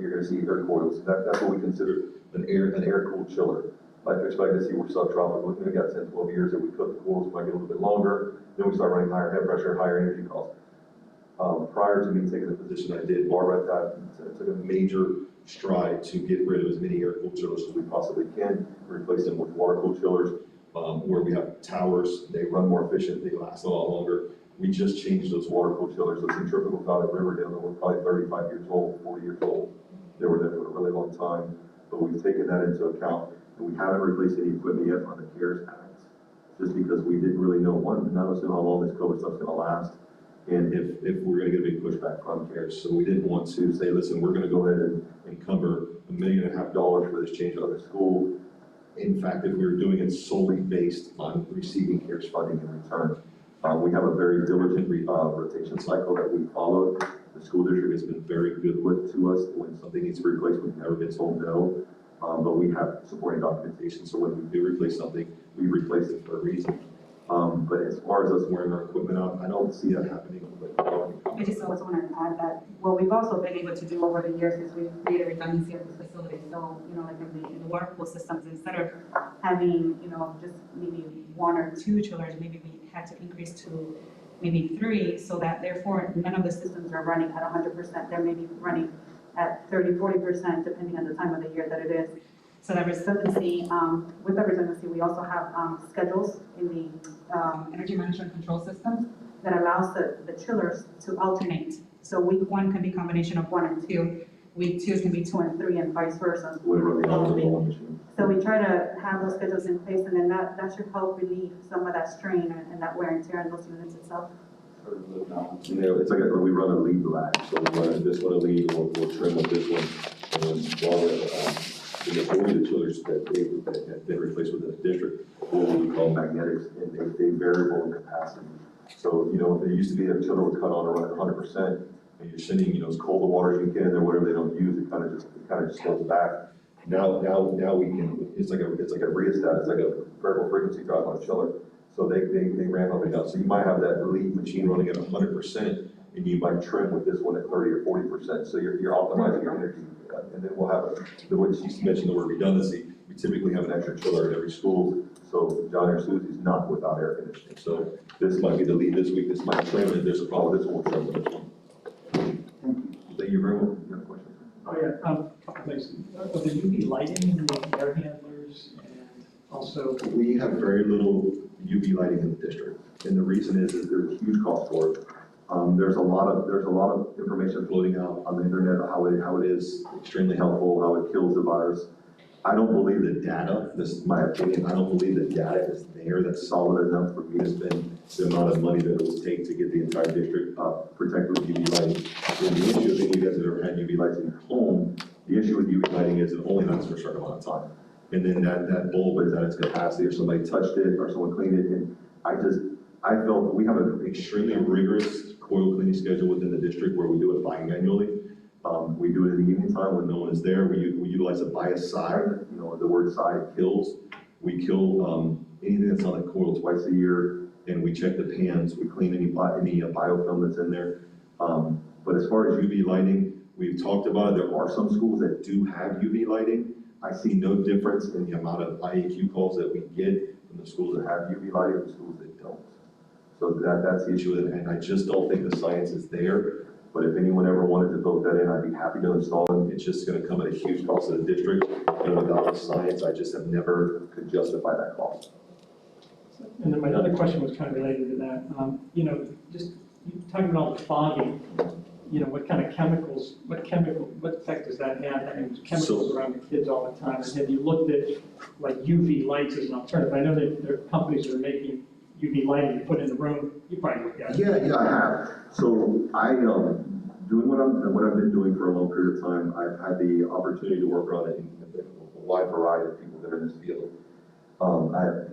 coils. That's what we consider an air-cooled chiller. Life expectancy, we're subtropical. We got 10, 12 years that we cook the cools, might get a little bit longer. Then we start running higher head pressure, higher energy costs. Prior to me taking the position I did, Barbara took a major stride to get rid of as many air-cooled chillers as we possibly can, replace them with water-cooled chillers, where we have towers. They run more efficient, they last a lot longer. We just changed those water-cooled chillers. Those centrifugal out at Riverdale that were probably 35 years old, 40 years old. They were there for a really long time. but we've taken that into account, and we haven't replaced any equipment yet on the CARES Act, just because we didn't really know, one, none of us knew how long this COVID stuff's gonna last, and if we're gonna get a big pushback from CARES. So we didn't want to say, listen, we're gonna go ahead and encumber $1.5 million for this change of the school. In fact, if we were doing it solely based on receiving CARES funding in return. We have a very diligent rotation cycle that we follow. The school district has been very good to us. When something needs to be replaced, we've never been told no. But we have supporting documentation, so when we do replace something, we replace it for a reason. But as far as us wearing our equipment out, I don't see that happening. I just also want to add that, what we've also been able to do over the years is we've created redundancy at the facility. So, like in the water pool systems, instead of having, just maybe 1 or 2 chillers, maybe we had to increase to maybe 3, so that therefore none of the systems are running at 100%. They're maybe running at 30, 40%, depending on the time of the year that it is. So that redundancy, with the redundancy, we also have schedules in the energy management control systems that allows the chillers to alternate. So week 1 can be combination of 1 and 2, week 2 can be 2 and 3, and vice versa. Whatever the optimal machine. So we try to have those schedules in place, and then that should help relieve some of that strain and that wear and tear on those units itself. It's like we run a lead lag, so we run this one a lead, we'll trim with this one, and then while the majority of the chillers that have been replaced within the district, what we call magnetics, and they variable in capacity. So, there used to be a chiller would cut on and run at 100%, and you're sending, as cold the water as you can in there, whatever they don't use, it kind of just goes back. Now we can, it's like a rheostat, it's like a variable frequency drive on a chiller. So they ramp up and down. So you might have that lead machine running at 100%, and you might trim with this one at 30 or 40%. So you're optimizing your energy. And then we'll have the way she mentioned the word redundancy. We typically have an extra chiller at every school. So John or Susie's not without air conditioning. So this might be the lead this week. This might trim, and if there's a problem, this one will trim with this one. Thank you very much. You have a question? Oh, yeah, couple things. Are the UV lighting in the air handlers, and also? We have very little UV lighting in the district, and the reason is there's a huge cost for it. There's a lot of information floating out on the internet about how it is extremely helpful, how it kills the virus. I don't believe the data, this is my opinion, I don't believe the data is there that's solid enough for me to spend the amount of money that it would take to get the entire district protected with UV lighting. And the issue, if you guys have ever had UV lights in your home, the issue with UV lighting is it only lasts for a certain amount of time. And then that bulb is at its capacity, or somebody touched it, or someone cleaned it, and I felt we have an extremely rigorous coil cleaning schedule within the district where we do it biannually. We do it in the evening time when no one is there. We utilize a bias side, the word side kills. We kill anything that's on that coil twice a year, and we check the pans, we clean any biofilm that's in there. But as far as UV lighting, we've talked about it. There are some schools that do have UV lighting. I see no difference in the amount of IAQ calls that we get from the schools that have UV lighting and the schools that don't. So that's the issue with it, and I just don't think the science is there. But if anyone ever wanted to build that in, I'd be happy to install them. It's just gonna come at a huge cost to the district. And without the science, I just have never could justify that cost. And then my other question was kind of related to that. Just you talking about the fogging, what kind of chemicals, what effect does that have? I mean, chemicals around the kids all the time. And have you looked at like UV lights as an alternative? I know that there are companies that are making UV lighting to put in the room. You probably looked at it. Yeah, I have. So I, doing what I've been doing for a long period of time, I've had the opportunity to work around a wide variety of people that are in this field. I have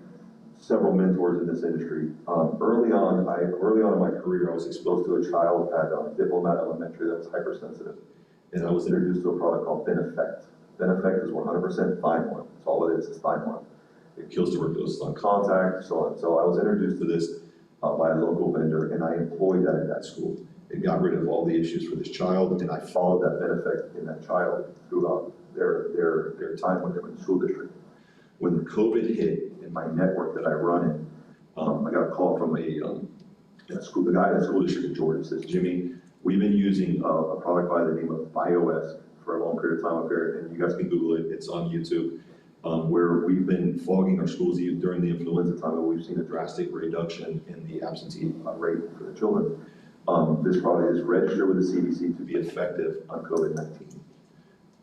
several mentors in this industry. Early on in my career, I was exposed to a child at Diplomat Elementary that was hypersensitive. And I was introduced to a product called Beneffect. Beneffect is 100% thymine. That's all it is thymine. It kills tuberculosis on contact, so on. So I was introduced to this by a local vendor, and I employed that at that school. It got rid of all the issues for this child, and I followed that Beneffect in that child throughout their time when they were in the school district. When COVID hit in my network that I run in, I got a call from the guy in the school district in Georgia. Says, Jimmy, we've been using a product by the name of BioS for a long period of time up here, and you guys can Google it. It's on YouTube. Where we've been fogging our schools during the influenza time, and we've seen a drastic reduction in the absentee rate for the children. This product is registered with the CDC to be effective on COVID-19.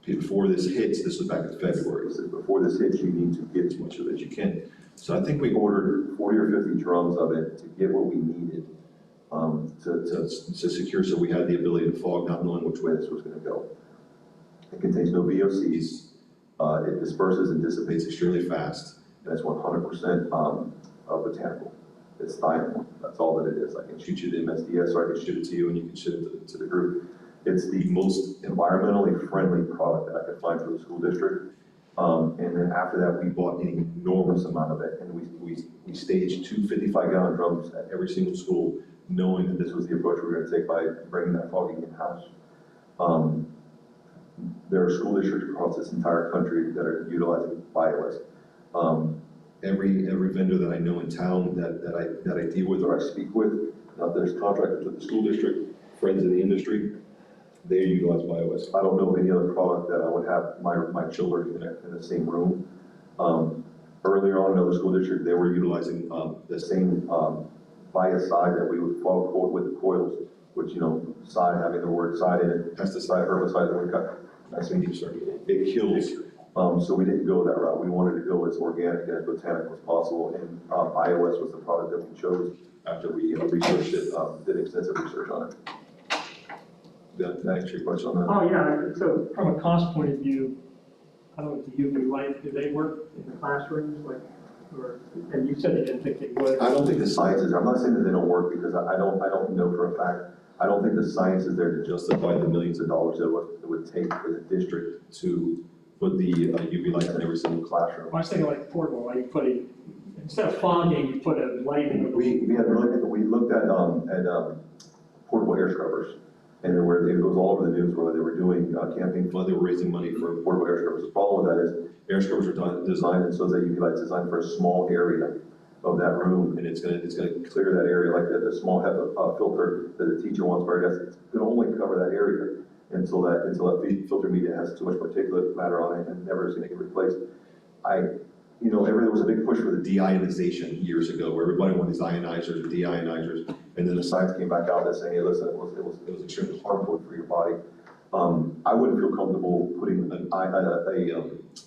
before this hits, this was back in February, so before this hits, you need to get as much of it as you can. So I think we ordered 40 or 50 drums of it to get what we needed to secure, so we had the ability to fog, not knowing which way this was gonna go. It contains no VOCs, it disperses and dissipates extremely fast, and it's 100% botanical. It's thiamine, that's all that it is. I can shoot you the MSDS, or I can shoot it to you and you can shoot it to the group. It's the most environmentally friendly product that I could find for the school district. And then after that, we bought an enormous amount of it, and we staged 2 55-gallon drums at every single school, knowing that this was the approach we were gonna take by bringing that fogging in-house. There are school districts across this entire country that are utilizing BioWest. Every vendor that I know in town that I deal with or I speak with, there's contractors with the school district, friends in the industry, they utilize BioWest. I don't know of any other product that I would have my children in the same room. Earlier on in another school district, they were utilizing the same biocide that we would fog with the coils, which, you know, side having the word side in it, pesticide, herbicide that we got. Nice to meet you, sir. It kills. So we didn't go that route. We wanted to go as organic and as botanical as possible, and BioWest was the product that we chose after we researched it, did extensive research on it. Did I answer your question on that? Oh, yeah, so from a cost point of view, I don't know, the UV lights, do they work in the classrooms, like, or, and you said you didn't think they would. I don't think the science is there. I'm not saying that they don't work, because I don't know for a fact. I don't think the science is there to justify the millions of dollars that it would take for the district to put the UV lights in every single classroom. I was thinking like portable, like you put a, instead of fogging, you put a light in the. We looked at portable air scrubbers, and there were, it goes all over the news where they were doing camping flood, they were raising money for portable air scrubbers. The problem with that is air scrubbers are designed, and so is that UV lights designed for a small area of that room, and it's gonna clear that area, like the small HEPA filter that the teacher wants for our desks. It's gonna only cover that area until that filter media has too much particulate matter on it and never is gonna get replaced. There was a big push for the deionization years ago, where everybody wanted these ionizers or deionizers, and then the science came back out that saying, hey, listen, it was extremely harmful for your body. I wouldn't feel comfortable putting a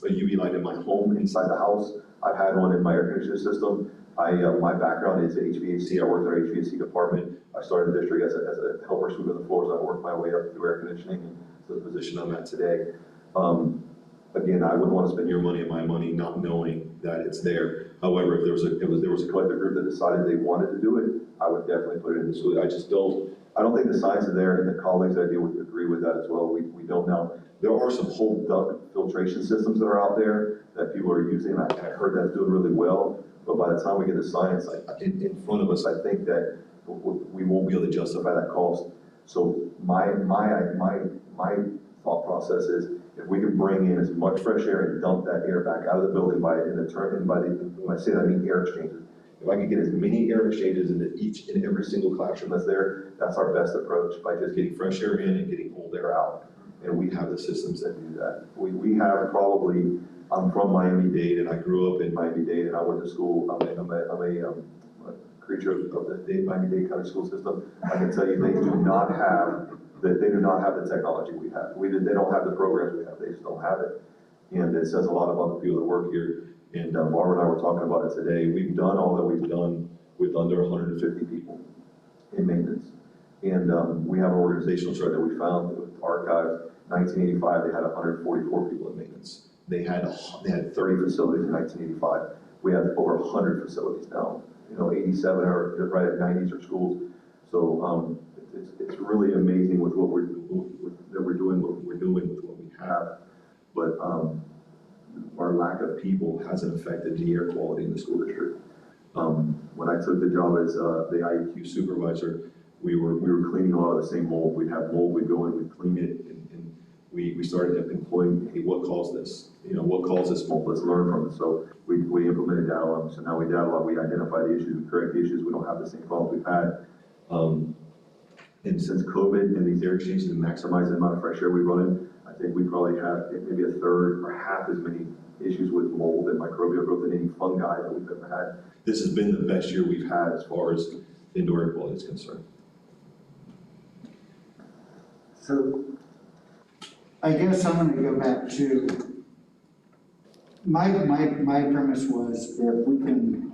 UV light in my home inside the house. I've had one in my air conditioning system. My background is HVAC. I worked in our HVAC department. I started the district as a helper sweeper the floors. I worked my way up through air conditioning to the position I'm at today. Again, I wouldn't want to spend your money and my money not knowing that it's there. However, if there was a collective group that decided they wanted to do it, I would definitely put it in the school. I don't think the science is there, and the colleagues I deal with agree with that as well. We don't know. There are some whole duct filtration systems that are out there that people are using. I heard that's doing really well, but by the time we get the science in front of us, I think that we won't be able to justify that cost. So my thought process is, if we can bring in as much fresh air and dump that air back out of the building when I say that, I mean air exchanges. If I can get as many air exchanges into each and every single classroom that's there, that's our best approach, by just getting fresh air in and getting cold air out. And we have the systems that do that. We have probably, I'm from Miami-Dade, and I grew up in Miami-Dade, and I went to school. I'm a creature of the Miami-Dade County school system. I can tell you, they do not have the technology we have. They don't have the programs we have. They just don't have it. And it says a lot about the people that work here. And Barbara and I were talking about it today. We've done all that we've done with under 150 people in maintenance. And we have an organizational chart that we found with archives. 1985, they had 144 people in maintenance. They had 30 facilities in 1985. We have over 100 facilities now. 87 are right at 90s are schools. So it's really amazing with what we're doing with what we have. But our lack of people hasn't affected the air quality in the school district. When I took the job as the IEQ supervisor, we were cleaning a lot of the same mold. We'd have mold, we'd go in, we'd clean it, and we started employing, hey, what caused this? What caused this mold? Let's learn from it. So we implemented data. So now we data, we identify the issues, we correct the issues. We don't have the same problems we've had. And since COVID and these air exchanges to maximize the amount of fresh air we run in, I think we probably have maybe a third or half as many issues with mold and microbial growth than any fungi that we've ever had. This has been the best year we've had as far as indoor air quality is concerned. So I guess I'm gonna go back to, my premise was if we can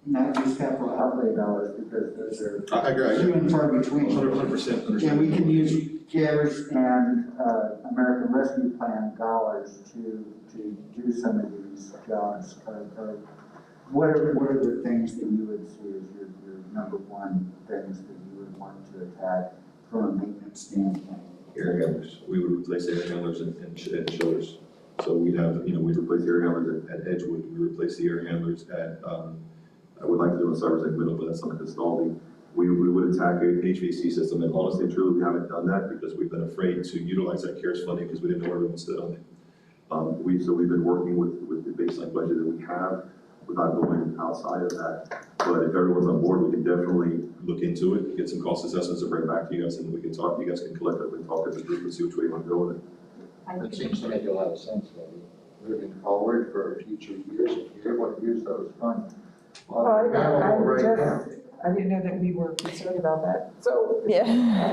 not use capital outlay dollars because those are I agree. few and far between. 100% understand. And we can use CARES and American Rescue Plan dollars to do some of these jobs. What are the things that you would see as your number one things that you would want to attack from a maintenance standpoint? Air handlers, we would replace air handlers and chillers. So we'd have, we'd replace air handlers at Edgewood, we replace the air handlers at, I would like to do in Cyrus Lake Middle, but that's not Castaldi. We would attack a HVAC system, and honestly, truly, we haven't done that because we've been afraid to utilize that CARES funding because we didn't know where everyone stood on it. So we've been working with the baseline budget that we have without going outside of that. But if everyone's on board, we can definitely look into it, get some cost assessments and bring it back to you guys, and we can talk, you guys can collectively talk as a group and see which way you want to go with it. It seems to make a lot of sense, moving forward for future years, if you're able to use those funds. Well, I didn't know that we were concerned about that, so. Yeah.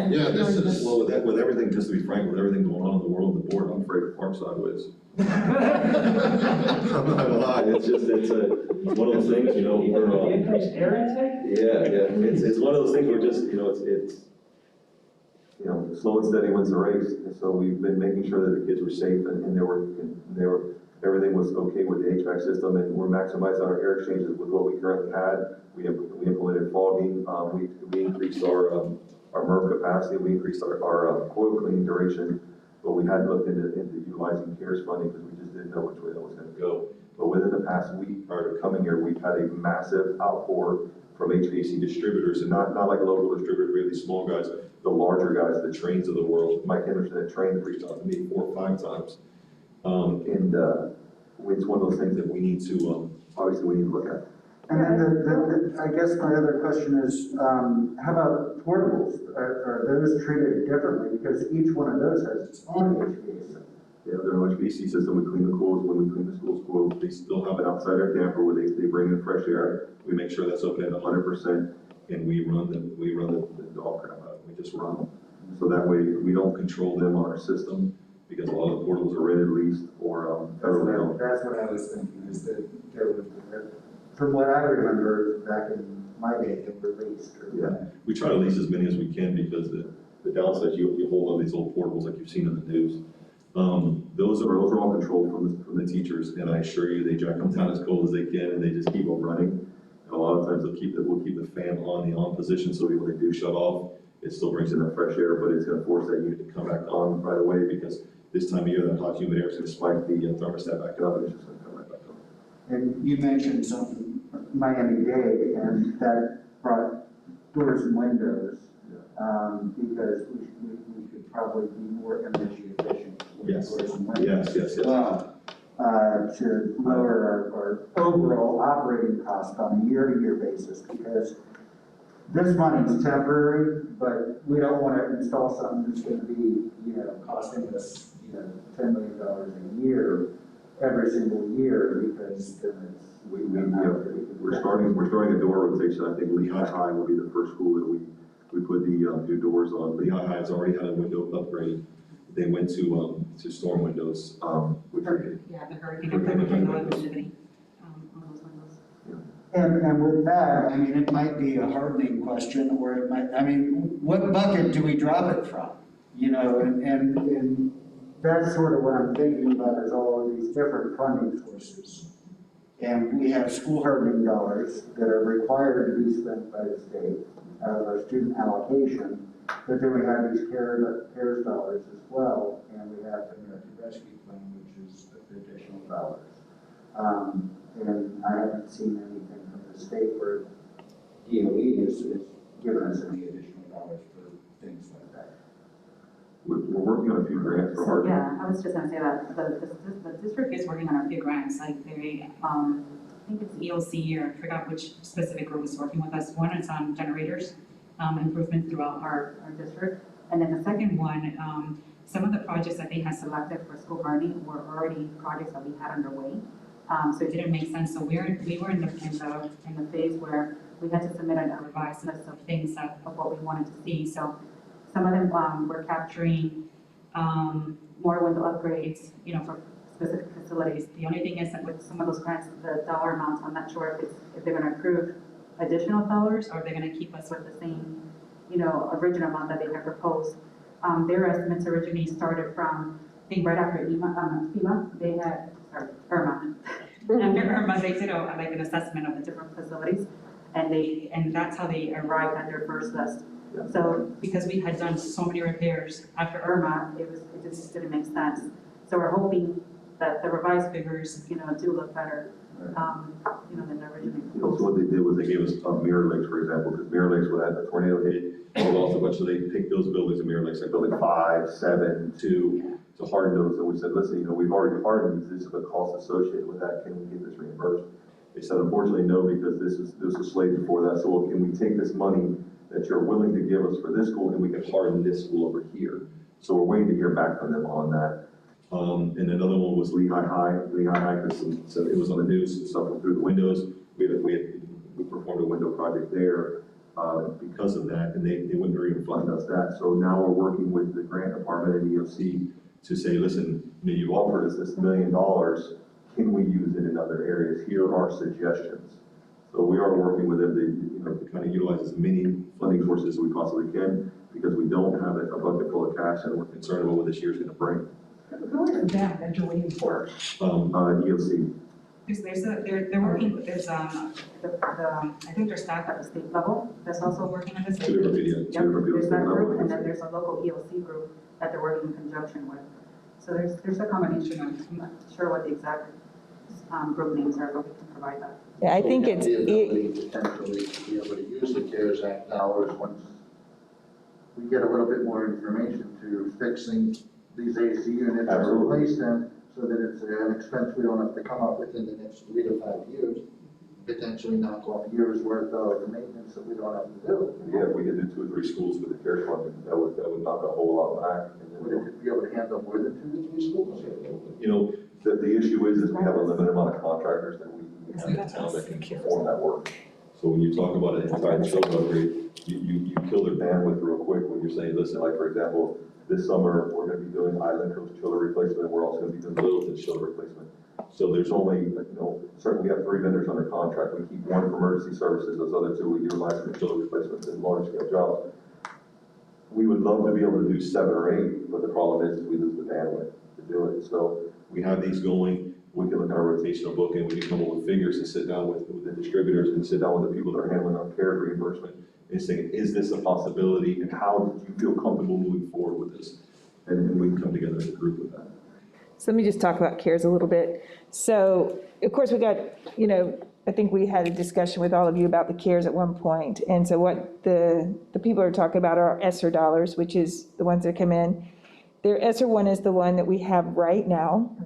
Yeah, this is, well, with everything, just to be frank, with everything going on in the world, the board, I'm afraid to park sideways. I'm not gonna lie, it's one of those things, we're, Increased air intake? yeah, it's one of those things where just, slow and steady wins the race. And so we've been making sure that the kids were safe and everything was okay with the HVAC system, and we're maximizing our air exchanges with what we currently had. We implemented fogging, we increased our MERV capacity, we increased our coil cleaning duration, but we hadn't looked into utilizing CARES funding because we just didn't know which way that was gonna go. But within the past week, prior to coming here, we've had a massive outpour from HVAC distributors, and not like local distributors, really small guys, the larger guys, the Trains of the world. Mike Henderson at Train reached out to me 4 or 5 times. It's one of those things that we need to, obviously we need to look at. And then I guess my other question is, how about portables? Are those treated differently? Because each one of those has its own HVAC system. Yeah, their HVAC system, we clean the coils, when we clean the school's coils, they still have an outside air damper where they bring in fresh air. We make sure that's open at 100%, and we run the dog crap out. We just run them. So that way, we don't control them on our system, because a lot of the portables are rented, leased, or federally owned. That's what I was thinking, is that there was, from what I remember back in my day, they were leased. Yeah, we try to lease as many as we can, because the downside, you hold on these old portables like you've seen in the news. Those are all controlled from the teachers, and I assure you, they jack them down as cold as they can, and they just keep them running. And a lot of times we'll keep the fan on the on position, so when they do shut off, it still brings in that fresh air, but it's gonna force that unit to come back on right away, because this time of year, that hot humid air is gonna spike the thermostat back up, and it's just gonna come right back on. And you mentioned something, Miami-Dade, and that brought doors and windows, because we could probably be more energy efficient with Yes. doors and windows. Yes. To lower our overall operating cost on a year-to-year basis, because this money is temporary, but we don't want to install something that's going to be, costing us, $10 million a year, every single year, because then it's. We're starting a door rotation. I think Lehigh High will be the first school that we put the new doors on. Lehigh High has already had a window upgrade. They went to storm windows, which Yeah, the hurricane inclusivity on those windows. And with that, it might be a hardening question, or it might, what bucket do we drop it from? And that's sort of what I'm thinking about, is all of these different funding sources. And we have school hardening dollars that are required to be spent by the state out of our student allocation, but then we have these CARES dollars as well, and we have the American Rescue Plan, which is additional dollars. And I haven't seen anything from the state where DOE is giving us any additional dollars for things like that. we're working on a few grants for So, hard. yeah, I was just gonna say that, the district is working on a few grants, like they, I think it's EOC, or I forgot which specific group is working with us. One is on generators, improvements throughout our district. And then the second one, some of the projects that they had selected for school hardening were already projects that we had underway. So it didn't make sense, so we were in the phase where we had to submit a revised list of things of what we wanted to see. So some of them, were capturing, more window upgrades, you know, for specific facilities. The only thing is that with some of those grants, the dollar amounts, I'm not sure if they're gonna approve additional dollars, or they're gonna keep us with the same, you know, original amount that they had proposed. Their estimates originally started from, I think right after FEMA, they had, sorry, Irma. After Irma, they did like an assessment of the different facilities, and that's how they arrived at their first list. So because we had done so many repairs after Irma, it just didn't make sense. So we're hoping that the revised figures, you know, do look better, you know, than originally So proposed. what they did was they gave us Mirror Lakes, for example, because Mirror Lakes, when that tornado hit, we lost a bunch, so they picked those buildings in Mirror Lakes, like building 5, 7, 2, to harden those, and we said, listen, you know, we've already hardened these, this is the cost associated with that, can we get this reimbursed? They said, unfortunately, no, because this was slated for that, so can we take this money that you're willing to give us for this school, and we can harden this school over here? So we're waiting to hear back from them on that. And another one was Lehigh High, because so it was on the news, stuff went through the windows. We performed a window project there because of that, and they wouldn't even fund us that. So now we're working with the grant department and EOC to say, listen, you know, you've offered us this $1 million, can we use it in other areas? Here are our suggestions. So we are working with them to, you know, to kind of utilize as many funding sources as we possibly can, because we don't have a bucket full of cash, and we're concerned about what this year's gonna bring. Who is that that you're waiting for? EOC. Because they're working, there's, I think there's staff at the state level that's also working on this. Two different people, Yep, there's that level. group, and then there's a local EOC group that they're working in conjunction with. So there's a combination of, I'm not sure what the exact group names are, but we can provide that. Yeah, I think So we have it's, the ability potentially to be able to use the CARES Act dollars once we get a little bit more information to fixing these AC units and Absolutely. replace them, so that it's an expense we don't have to come up with in the next 3 to 5 years, potentially knock off years worth of maintenance that we don't have to do. Yeah, if we could do 2 or 3 schools with the CARES fund, that would knock a whole lot back. And Would then, it be able to handle more than 2 to 3 schools? you know, the issue is we have a limited amount of contractors that we have in town that can perform that work. So when you talk about an entire chiller upgrade, you kill their bandwidth real quick when you're saying, listen, like, for example, this summer, we're gonna be doing Island Coast chiller replacement, and we're also gonna be doing Littleton chiller replacement. So there's only, you know, certainly we have 3 vendors under contract. We keep 1 for emergency services, those other 2 we utilize for chiller replacements and large scale jobs. We would love to be able to do 7 or 8, but the problem is we lose the bandwidth to do it. So we have these going, we can look at our rotational book, and we can come up with figures and sit down with the distributors and sit down with the people that are handling our care reimbursement and saying, is this a possibility, and how do you feel comfortable moving forward with this? And we can come together as a group with that. so let me just talk about CARES a little bit. So, of course, we got, you know, I think we had a discussion with all of you about the CARES at one point. And so what the people are talking about are ESSER dollars, which is the ones that come in. Their ESSER one is the one that we have right now.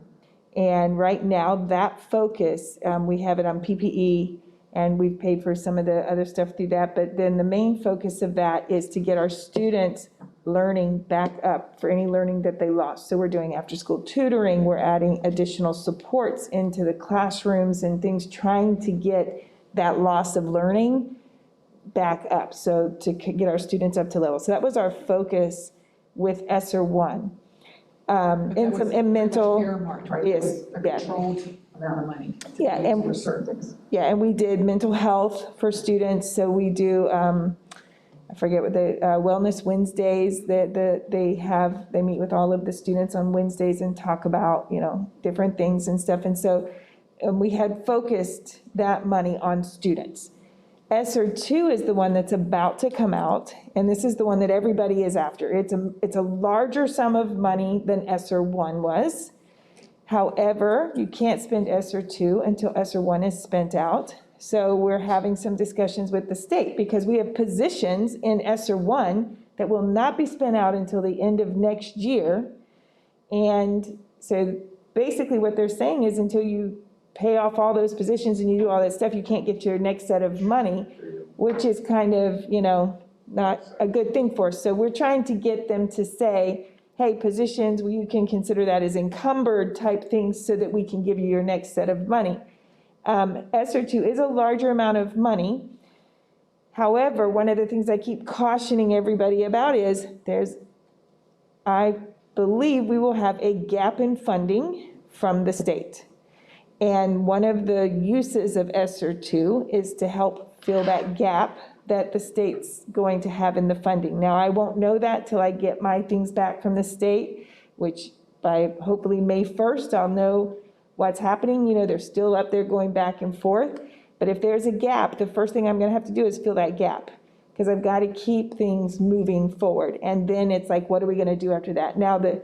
And right now, that focus, we have it on PPE, and we've paid for some of the other stuff through that. But then the main focus of that is to get our students learning back up for any learning that they lost. So we're doing after-school tutoring, we're adding additional supports into the classrooms and things, trying to get that loss of learning back up, so to get our students up to level. So that was our focus with ESSER 1. And some, and mental. Earmarked, right? Yes, It was a yeah. controlled amount of money. to Yeah, use and- for certain things. Yeah, and we did mental health for students, so we do, I forget what the, Wellness Wednesdays, that they meet with all of the students on Wednesdays and talk about, you know, different things and stuff. And so we had focused that money on students. ESSER 2 is the one that's about to come out, and this is the one that everybody is after. It's a larger sum of money than ESSER 1 was. However, you can't spend ESSER 2 until ESSER 1 is spent out. So we're having some discussions with the state, because we have positions in ESSER 1 that will not be spent out until the end of next year. And so basically what they're saying is, until you pay off all those positions and you do all that stuff, you can't get your next set of money, which is kind of, you know, not a good thing for us. So we're trying to get them to say, hey, positions, well, you can consider that as encumbered type things, so that we can give you your next set of money. ESSER 2 is a larger amount of money. However, one of the things I keep cautioning everybody about is believe we will have a gap in funding from the state. And one of the uses of ESSER 2 is to help fill that gap that the state's going to have in the funding. Now, I won't know that till I get my things back from the state, which by hopefully May 1st, I'll know what's happening. You know, they're still up there going back and forth. But if there's a gap, the first thing I'm going to have to do is fill that gap, because I've got to keep things moving forward. And then it's like, what are we going to do after that? Now, the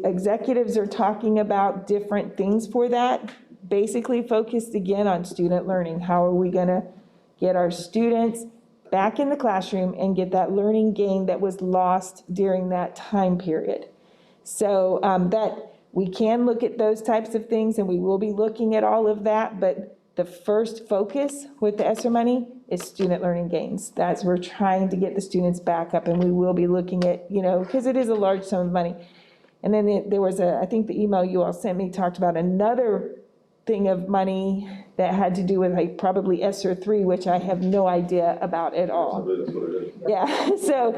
executives are talking about different things for that, basically focused again on student learning. How are we going to get our students back in the classroom and get that learning gain that was lost during that time period? So that we can look at those types of things, and we will be looking at all of that, but the first focus with the ESSER money is student learning gains. That's, we're trying to get the students back up, and we will be looking at, you know, because it is a large sum of money. And then there was I think the email you all sent me talked about another thing of money that had to do with like probably ESSER 3, which I have no idea about at all. That's what it is. Yeah, so,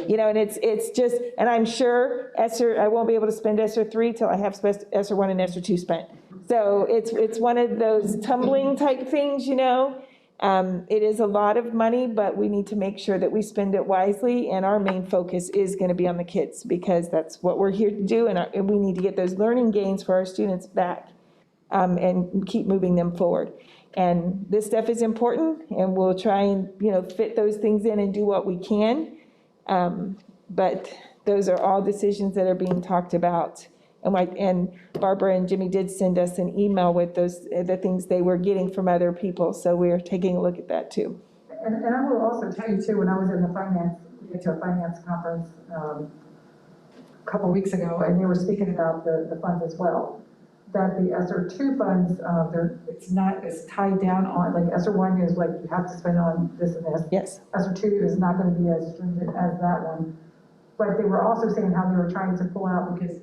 you know, and it's just, and I'm sure ESSER, I won't be able to spend ESSER 3 till I have ESSER 1 and ESSER 2 spent. So it's one of those tumbling type things, you know. It is a lot of money, but we need to make sure that we spend it wisely, and our main focus is going to be on the kids, because that's what we're here to do, and we need to get those learning gains for our students back, and keep moving them forward. And this stuff is important, and we'll try and, you know, fit those things in and do what we can. But those are all decisions that are being talked about. And Barbara and Jimmy did send us an email with the things they were getting from other people, so we're taking a look at that too. And I will also tell you too, when I was in the went to a finance conference a couple weeks ago, and they were speaking about the funds as well, that the ESSER 2 funds, it's tied down on, like ESSER 1 is like, you have to spend on this and this. Yes. ESSER 2 is not going to be as stringent as that one. But they were also saying how they were trying to pull out, because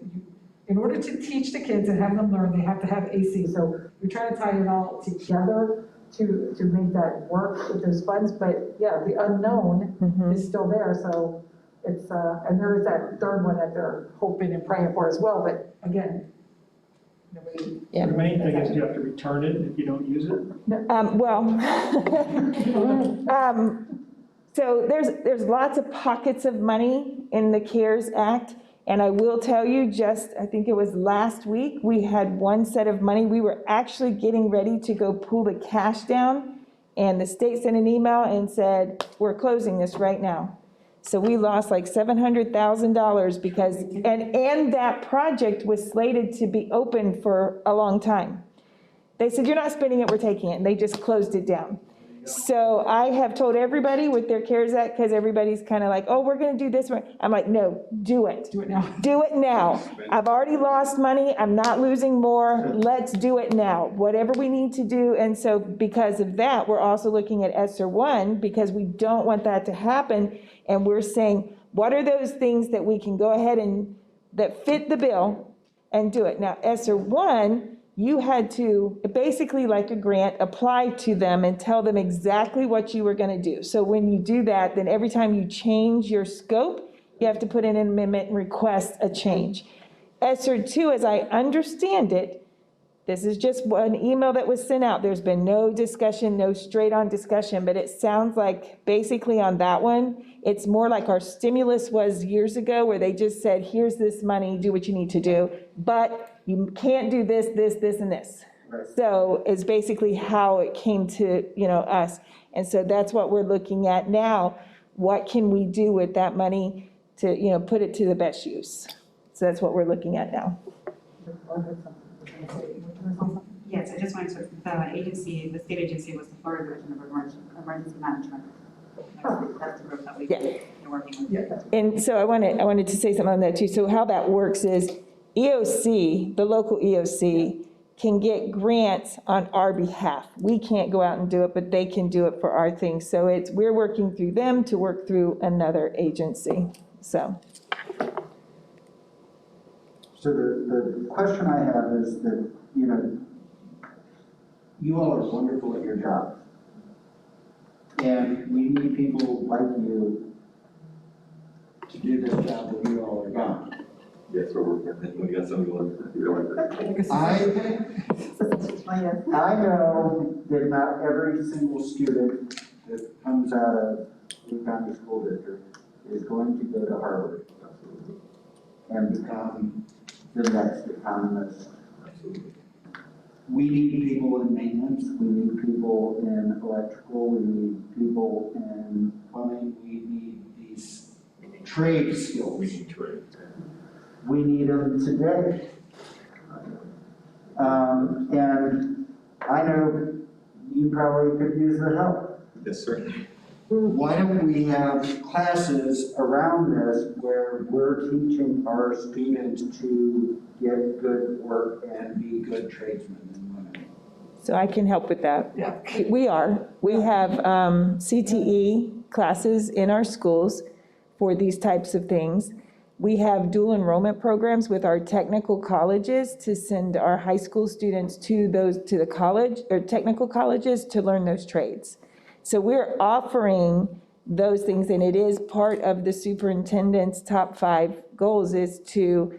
in order to teach the kids and have them learn, they have to have AC. So you're trying to tie it all together to make that work with those funds. But yeah, the unknown is still there. So it's, and there is that third one that they're hoping and praying for as well. But again, nobody. Yeah. The main thing is you have to return it if you don't use it. So there's lots of pockets of money in the CARES Act. And I will tell you, I think it was last week, we had one set of money. We were actually getting ready to go pull the cash down, and the state sent an email and said, we're closing this right now. So we lost like $700,000 because, and that project was slated to be open for a long time. They said, you're not spending it, we're taking it, and they just closed it down. So I have told everybody with their CARES Act, because everybody's kind of like, oh, we're going to do this. I'm like, no, do it. Do it now. Do it now. I've already lost money. I'm not losing more. Let's do it now. Whatever we need to do. And so because of that, we're also looking at ESSER 1, because we don't want that to happen. And we're saying, what are those things that we can go ahead and that fit the bill and do it? Now, ESSER 1, you had to, basically like a grant, apply to them and tell them exactly what you were going to do. So when you do that, then every time you change your scope, you have to put in an amendment and request a change. ESSER 2, as I understand it, this is just one email that was sent out. There's been no discussion, no straight-on discussion, but it sounds like basically on that one, it's more like our stimulus was years ago, where they just said, here's this money, do what you need to do, but you can't do this, this, this, and this. Right. So it's basically how it came to, you know, us. And so that's what we're looking at now. What can we do with that money to, you know, put it to the best use? So that's what we're looking at now. Yes, I just wanted to, the state agency was the Florida Division of Emergency Management. That's the group that we're working with. And so I wanted to say something on that too. So how that works is EOC, the local EOC, can get grants on our behalf. We can't go out and do it, but they can do it for our thing. So we're working through them to work through another agency, so. So the question I have is that, you know, you all are wonderful at your job. And we need people like you to do this job when you all are gone. Yes, we're working, we got something going, you don't like that. I know that not every single student that comes out of Lee County School District is going to go to Harvard and become the next economist. Absolutely. We need people in maintenance, we need people in electrical, we need people in plumbing, we need these trade skills. We need trade. We need them today. And I know you probably could use the help. Yes, sir. Why don't we have classes around this where we're teaching our students to get good work and be good tradesmen and women? So I can help with that. Yeah. We have CTE classes in our schools for these types of things. We have dual enrollment programs with our technical colleges to send our high school students to the college or technical colleges to learn those trades. So we're offering those things, and it is part of the superintendent's top 5 goals is to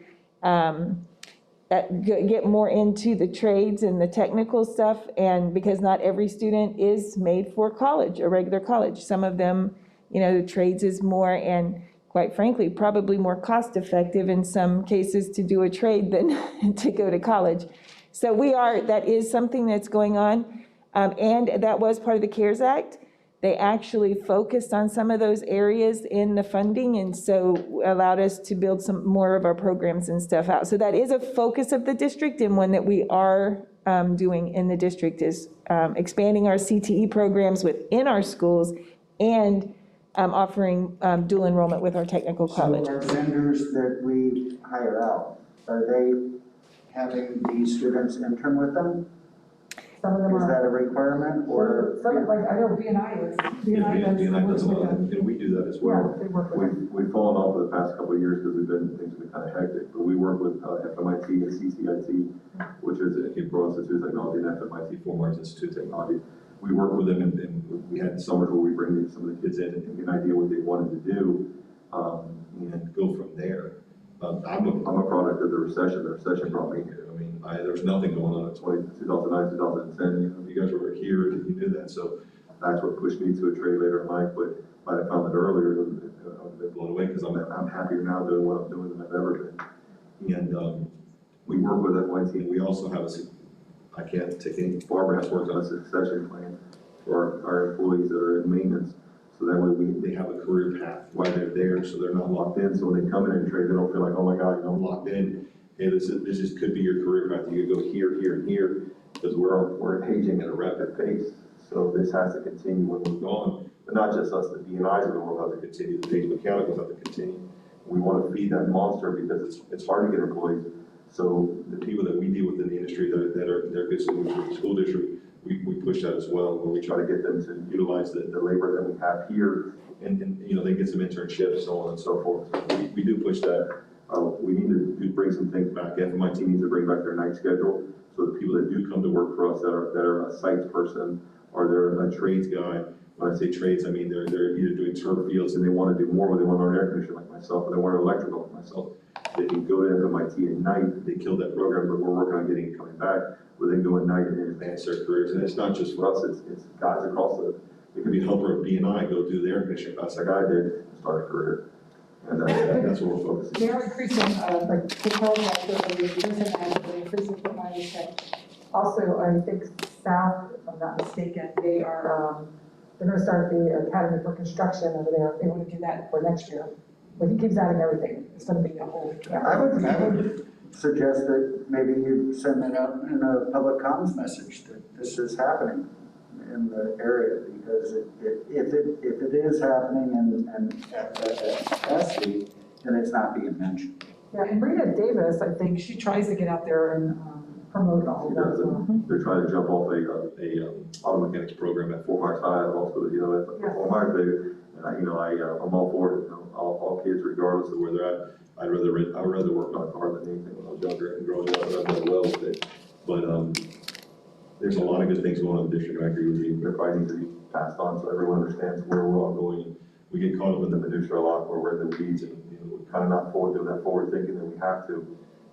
get more into the trades and the technical stuff, and because not every student is made for college, a regular college. Some of them, the trades is more, and quite frankly, probably more cost-effective in some cases to do a trade than to go to college. So that is something that's going on, and that was part of the CARES Act. They actually focused on some of those areas in the funding, and so allowed us to build some more of our programs and stuff out. So that is a focus of the district, and one that we are doing in the district is expanding our CTE programs within our schools and offering dual enrollment with our technical colleges. So our vendors that we hire out, are they having these students intern with them? Some of them Is are. that a requirement or? Some, like, I know BNI is. BNI does a works with lot, them. and we do that as Yeah, well. they work with them. We've fallen off for the past couple of years because things have been kind of hectic, but we work with FMIT and CCIT, which is Broad Institute of Technology, and FMIT, Fort Myers Institute of Technology. We work with them, and we had summers where we bring some of the kids in and get an idea what they wanted to do, and go from there. I'm a product of the recession. The recession brought me here. I mean, there was nothing going on in 2009, 2010. You guys were here, you knew that. So that's what pushed me to a trade later in life. But if I had found it earlier, I would have been blown away because I'm happier now doing what I'm doing than I've ever been. And we work with FYT, and we also have I can't take any, Barbara has worked on a succession plan for our employees that are in maintenance. So that way they have a career path while they're there, so they're not locked in. So when they come in and trade, they don't feel like, oh my God, I'm locked in. Hey, this just could be your career path. You could go here, here, and here, because we're aging at a rapid pace. So this has to continue when we're gone. But not just us, the B&Is of the world have to continue, the Page Mechanicals have to continue. We want to feed that monster because it's hard to get employees. So the people that we deal with in the industry they're good solutions for the school district, we push that as well, where we try to get them to utilize the labor that we have here, and they get some internships, so on and so forth. So we do push that. We need to bring some things back. FMIT needs to bring back their night schedule, so the people that do come to work for us that are a sites person or they're a trades guy. When I say trades, I mean they're either doing turf fields and they want to do more, or they want to learn air conditioning like myself, or they want to electrical like myself. They can go to FMIT at night. They killed that program, but we're working on getting it coming back, where they can go at night and advance their careers. And it's not just for us, it's guys across it could be a helper at B&I, go do the air conditioning class like I did, start a career. And that's what we're focusing on. They are increasing, like, the programs, they're increasing for my check. Also, I think South, if I'm not mistaken, they're gonna start the Academy for Construction over there. They want to do that for next year. But he keeps adding everything. It's gonna be a whole. I would suggest that maybe you send that out in a public comms message that this is happening in the area, because if it is happening and at capacity, then it's not being mentioned. Yeah, and Rita Davis, I think, she tries to get out there and promote all of that as well. They're trying to jump off a auto mechanics program at Fort Myers High, also, at Fort Myers, and I'm all for it. All kids, regardless of where they're at, I'd rather work on a car than anything when I was younger and growing up, and I've done well with it. But there's a lot of good things going on in the district, and I agree with you. They're probably need to be passed on so everyone understands where we're all going. We get caught up in the minutia a lot, where we're in the weeds, and kind of not forward, doing that forward thinking that we have to.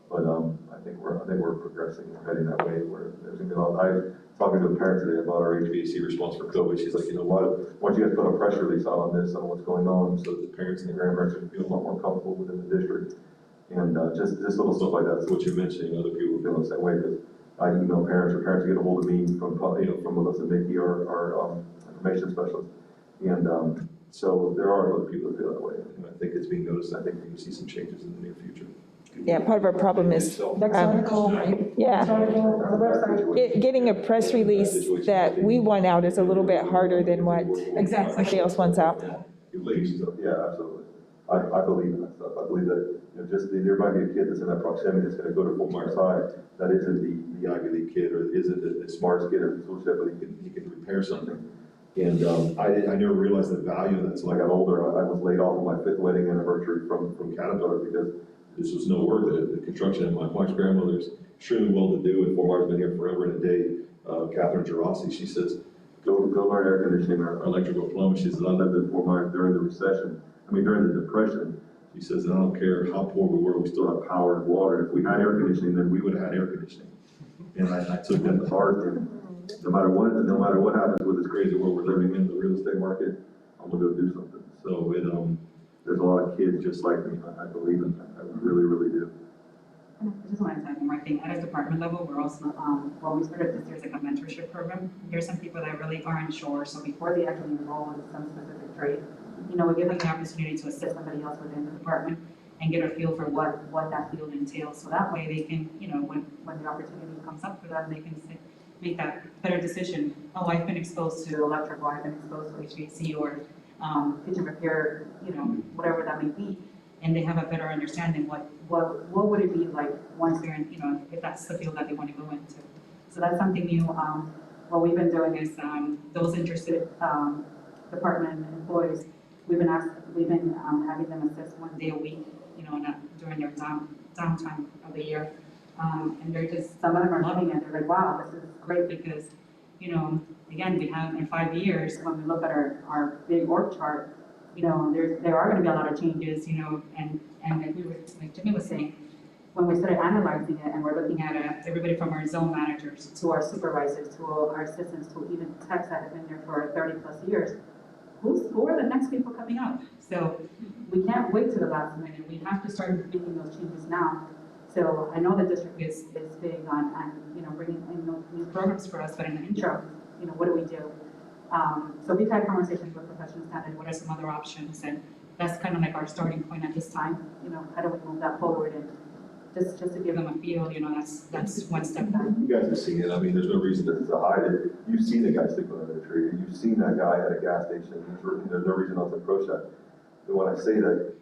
But, I think we're progressing and heading that way where there's gonna be a lot. I was talking to a parent today about our HVAC response for COVID. She's like, you know, why don't you guys put a press release out on this, on what's going on, so the parents and the grandparents can feel a lot more comfortable within the district. And, just little stuff like that. So what you're mentioning, other people feel the same way, because I email parents, or parents get a hold of me from Melissa Mickey, our information specialist. And, so there are other people that feel that way. And I think it's being noticed. I think we're gonna see some changes in the near future. Yeah, part of our problem is, Next article, right? yeah. Next article on the website. Getting a press release that we want out is a little bit harder than what Exactly. somebody else wants out. Yeah, absolutely. I believe in that stuff. I believe that, there might be a kid that's in that proximity that's gonna go to Fort Myers High that isn't the Ivy League kid, or isn't the smartest kid or the school chef, but he can repair something. And, I never realized the value of that. So when I got older, I was laid off on my 5th wedding anniversary from Caterpillar because this was no work. The construction, and my wife's grandmother's extremely well-to-do, and Fort Myers been here forever and a day. Catherine Gerasi, she says, go learn air conditioning or electrical plumbing. She says, I lived in Fort Myers during during the Depression. She says, and I don't care how poor we were, we still have power and water. If we had air conditioning, then we would have had air conditioning. And I took that to heart, and no matter what happens with this crazy world we're living in, the real estate market, I'm gonna go do something. So there's a lot of kids just like me. I believe in that. I really, really do. I just want to add one more thing. At a department level, we're also, well, we started this year's like a mentorship program. There's some people that really aren't sure, so before they actually enroll in some specific trade, we give them the opportunity to assist somebody else within the department and get a feel for what that field entails. So that way they can, when the opportunity comes up for them, they can make that better decision. Oh, I've been exposed to electrical, I've been exposed to HVAC or kitchen repair, whatever that may be. And they have a better understanding what would it be like once they're in, if that's the field that they want to go into. So that's something new. What we've been doing is those interested department employees, we've been having them assist 1 day a week, during their downtime of the year. And they're just, some of them are loving it. They're like, wow, this is great because, again, we have in 5 years, when we look at our big org chart, there are going to be a lot of changes, and like Jimmy was saying, when we started analyzing it and we're looking at everybody from our zone managers to our supervisors to our assistants to even techs that have been there for 30+ years, who are the next people coming up? So we can't wait to the last minute. We have to start making those changes now. So I know the district is big on bringing in new programs for us, but in the intro, what do we do? So we've had conversations with professional standard, what are some other options? And that's kind of like our starting point at this time. How do we move that forward? And just to give them a feel, that's one step back. You guys have seen it. I mean, there's no reason to hide it. You've seen the guy stick under the tree. You've seen that guy at a gas station. There's no reason not to approach that. And when I say that,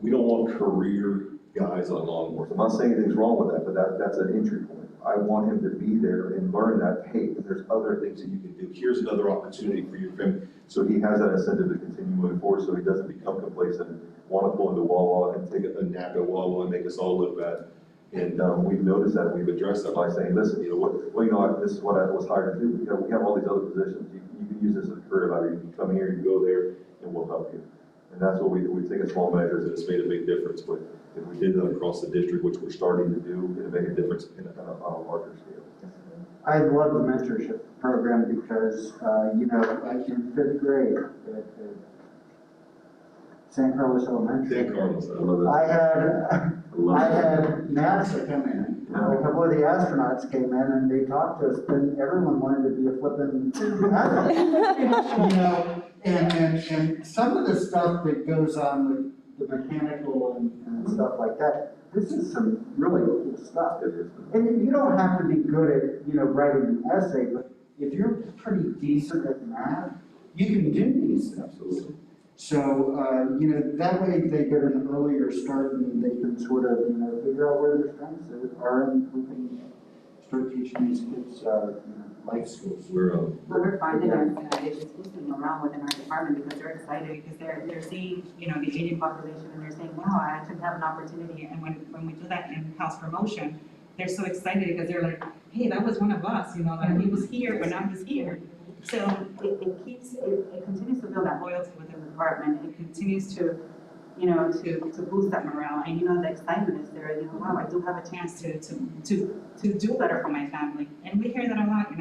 we don't want career guys on law enforcement. I'm not saying anything's wrong with that, but that's an entry point. I want him to be there and learn that, hey, there's other things that you can do. Here's another opportunity for your family. So he has that incentive to continue moving forward, so he doesn't become complacent and want to pull into Wawa and take a nap at Wawa and make us all look bad. And we've noticed that, and we've addressed that by saying, listen, this is what I was hired to do. We have all these other positions. You can use this as a career ladder. You can come here, you can go there, and we'll help you. And that's what we've taken small measures, and it's made a big difference. But if we did that across the district, which we're starting to do, it'll make a difference on a larger scale. I love the mentorship program because, like in 5th grade at San Carlos Elementary, Dan Carlos, I love that. I had NASA come in. A couple of the astronauts came in and they talked to us, and everyone wanted to be a flippin' astronaut. And some of the stuff that goes on with the mechanical and stuff like that, this is some really cool stuff. And you don't have to be good at, writing an essay, but if you're pretty decent at math, you can do these things. Absolutely. So, that way they get an earlier start and they can sort of, figure out where their strengths are, and we can start teaching these kids, life skills. We're finding it's boosting morale within our department because they're excited because they're seeing, the aging population and they're saying, wow, I actually have an opportunity. And when we do that in-house promotion, they're so excited because they're like, hey, that was one of us, he was here, but now he's here. So it continues to build that loyalty within the department. It continues to you know, to boost that morale. And, you know, the excitement is there, you know, wow, I do have a chance to do better for my family. And we hear that a lot,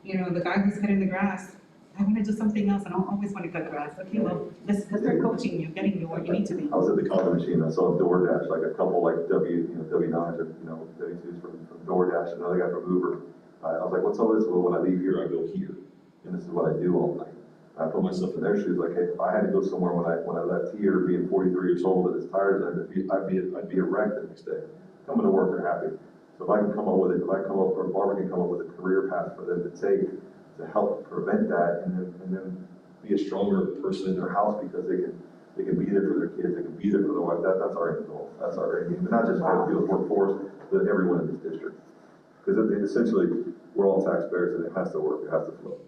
you know, the guy who's cutting the grass, I want to do something else, I don't always want to cut grass. Okay, well, let's start coaching you, getting you where you need to be. I was at the coffee machine, I saw DoorDash, like a couple like W9s or, W2s from DoorDash, another guy from Uber. I was like, what's all this? Well, when I leave here, I go here, and this is what I do all night. I put myself in their shoes, like, hey, if I had to go somewhere when I left here, being 43 years old and as tired as I'd be a wreck the next day. Coming to work, they're happy. So if I can come up with it, or Barbara can come up with a career path for them to take to help prevent that, and then be a stronger person in their house because they can be there for their kids, they can be there for their wife. That's our end goal. That's our end game, but not just for the workforce, but everyone in this district. Because essentially, we're all taxpayers, and it has to work. It has to flow.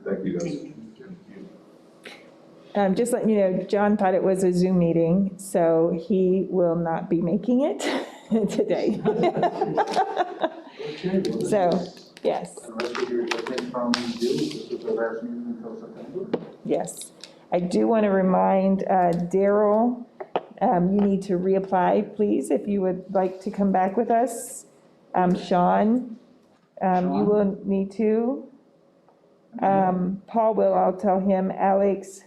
Thank you, guys. Just letting you know, John thought it was a Zoom meeting, so he will not be making it today. So, yes, And the rest of your equipment from you, this is the last meeting until September. yes. I do want to remind Daryl, you need to reapply, please, if you would like to come back with us. Sean, you will need to. Paul will, I'll tell him. Alex,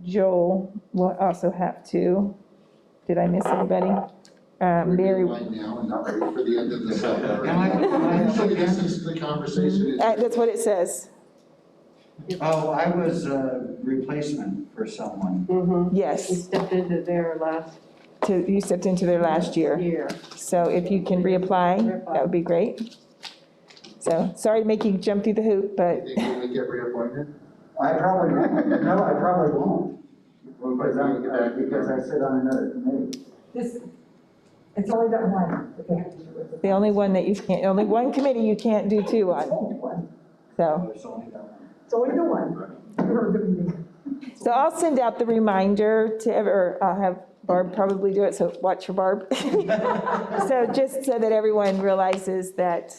Joel will also have to. Did I miss anybody? Mary. Right now and not wait for the end of the summer. Usually this is the conversation. That's what it says. Oh, I was a replacement for someone. Mm-hmm. You Yes, stepped into their last you stepped into there last year. year. So if you can reapply, that would be great. So, sorry to make you jump through the hoop, but Think when we get reappointed? I probably won't, no, I probably won't, because I sit on another committee. It's only that one that they have to do with. the only one that you can't, only one committee you can't do two It's on, only one. so. It's only that one. It's only the one. You heard the meeting. So I'll send out the reminder to, or I'll have Barb probably do it, so watch for Barb. So just so that everyone realizes that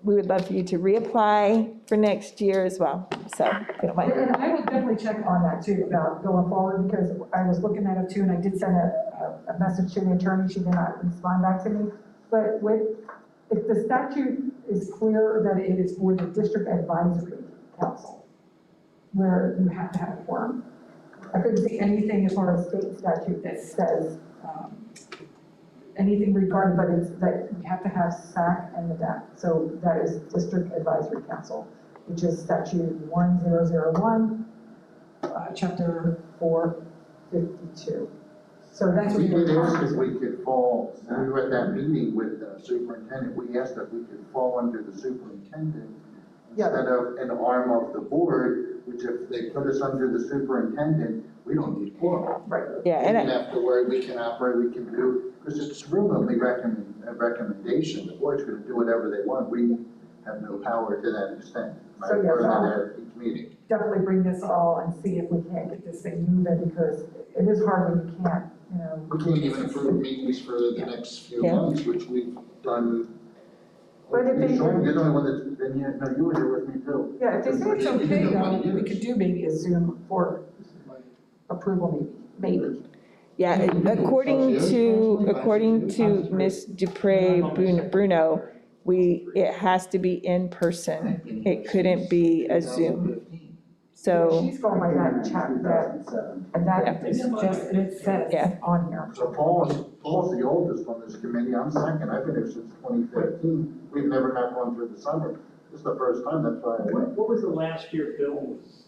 we would love for you to reapply for next year as well, so if you don't mind. And I will definitely check on that too, about going forward, because I was looking at it too, and I did send a message to the attorney, she did not respond back to me. But if the statute is clear that it is for the district advisory council, where you have to have a quorum, I couldn't see anything as far as state statute that says anything regarding, but it's that you have to have SAC and the DAC. So that is District Advisory Council, which is statute 1001, chapter 452. So that's what We did you're ask if we could fall, when we were at that meeting with the superintendent, we asked if we could fall under the superintendent Yeah. instead of an arm of the board, which if they put us under the superintendent, we don't need quorum. Right. Yeah, We and don't have to worry, we can operate, we can do, because it's really a recommendation, the board's gonna do whatever they want, we have no power to that extent. So, I've yeah, heard so- that at each meeting. Definitely bring this all and see if we can't get this thing moving, because it is hard when you can't, you know. We can't even approve meetings for the next few Yeah. months, which we've done. But if they- You're the only one that's been here, no, you were here with me too. Yeah, if they say it's You've been okay, here 20 though, we years. could do maybe a Zoom for approval, maybe. yeah, according to Ms. Dupre Bruno, it has to be in person. It couldn't be a Zoom. So, She's going by that chat, and that is just, and it says Yeah. on here. So Paul's the oldest on this committee, I'm second, I've been here since 2015, we've never had one through the summer. This is the first time, that's why I went. What was the last year Bill was,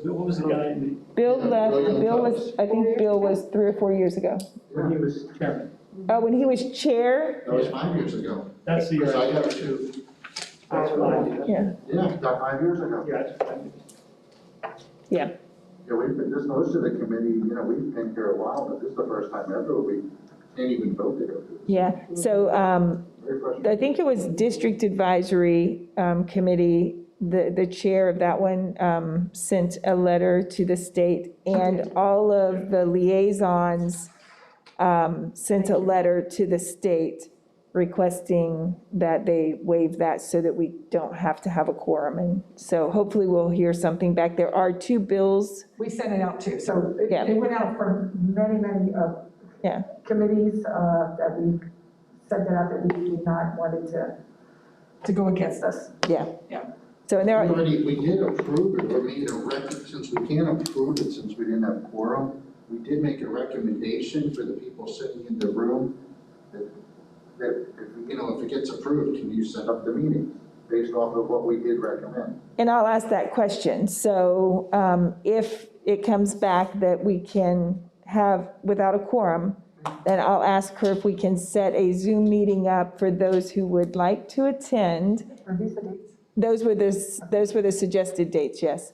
what was the guy Bill left, I think Bill was 3 or 4 years ago. when he was chairman? Oh, when he was chair? That was 5 years ago. That's the year. Because I got two, That's 5 years. Yeah, yeah, about 5 years ago. Yeah, that's 5 years. yeah. Yeah, we've been, this most of the committee, you know, we've been here a while, but this is the first time ever we can't even vote to go through this. Yeah, so Very frustrating. I think it was District Advisory Committee, the chair of that one sent a letter to the state, and all of the liaisons sent a letter to the state requesting that they waive that so that we don't have to have a quorum. And so hopefully we'll hear something back. There are 2 bills. We sent it out too, so Yeah. it went out for many Yeah. committees that we sent it out that we did not wanted to go against us. Yeah. Yeah. So, and there are, We did approve it, or made a since we can't approve it since we didn't have quorum, we did make a recommendation for the people sitting in the room that if it gets approved, can you set up the meeting based off of what we did recommend? and I'll ask that question. So if it comes back that we can have without a quorum, then I'll ask her if we can set a Zoom meeting up for those who would like to attend. Are these the dates? Those were the suggested dates, yes,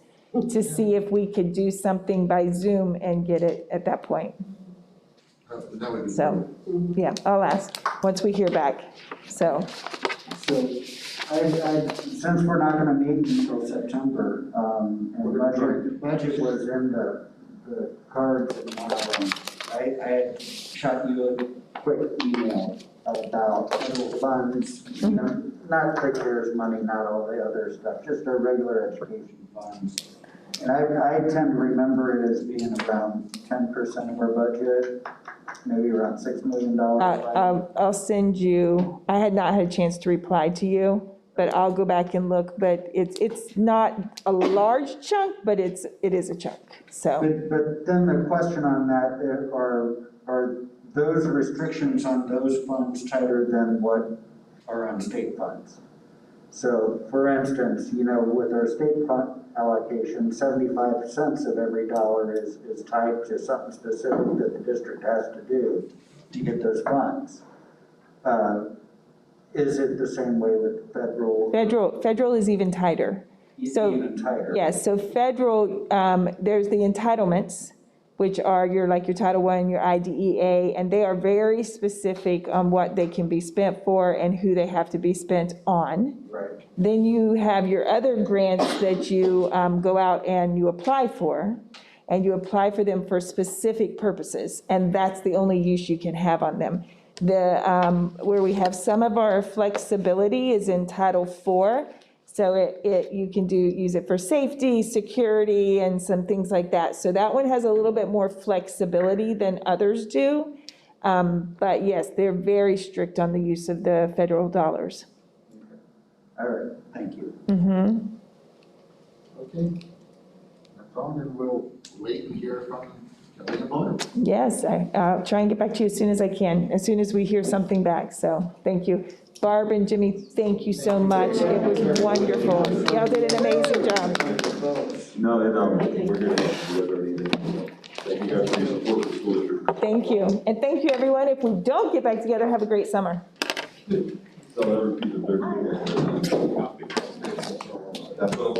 to see if we could do something by Zoom and get it at that point. That would be So, yeah, I'll ask, once we hear back, so. So since we're not gonna meet until September, and budget was in the cards, and I had shot you a quick email about federal funds, you know, not the CARES money, not all the other stuff, just our regular education funds. And I tend to remember it as being around 10% of our budget, maybe around $6 million. I'll send you, I had not had a chance to reply to you, but I'll go back and look, but it's not a large chunk, but it is a chunk, so. But then the question on that, are those restrictions on those funds tighter than what are on state funds? So, for instance, you know, with our state fund allocation, 75 cents of every dollar is tied to something specific that the district has to do to get those funds. Is it the same way with federal? Federal is even tighter. So, Even tighter? yes, so federal, there's the entitlements, which are your Title I, your IDEA, and they are very specific on what they can be spent for and who they have to be spent on. Right. Then you have your other grants that you go out and you apply for, and you apply for them for specific purposes, and that's the only use you can have on them. Where we have some of our flexibility is in Title IV, so you can use it for safety, security, and some things like that. So that one has a little bit more flexibility than others do. But yes, they're very strict on the use of the federal dollars. All right, thank you. Mm-hmm. Okay. That's all, then we'll wait and hear from Kelly and Barb. Yes, I'll try and get back to you as soon as I can, as soon as we hear something back, so thank you. Barb and Jimmy, thank you so much. It was wonderful. Y'all did an amazing job. No, we're here to do whatever needed. Thank you guys for your support for the school district. Thank you. And thank you, everyone. If we don't get back together, have a great summer. So every piece of dirt. That's what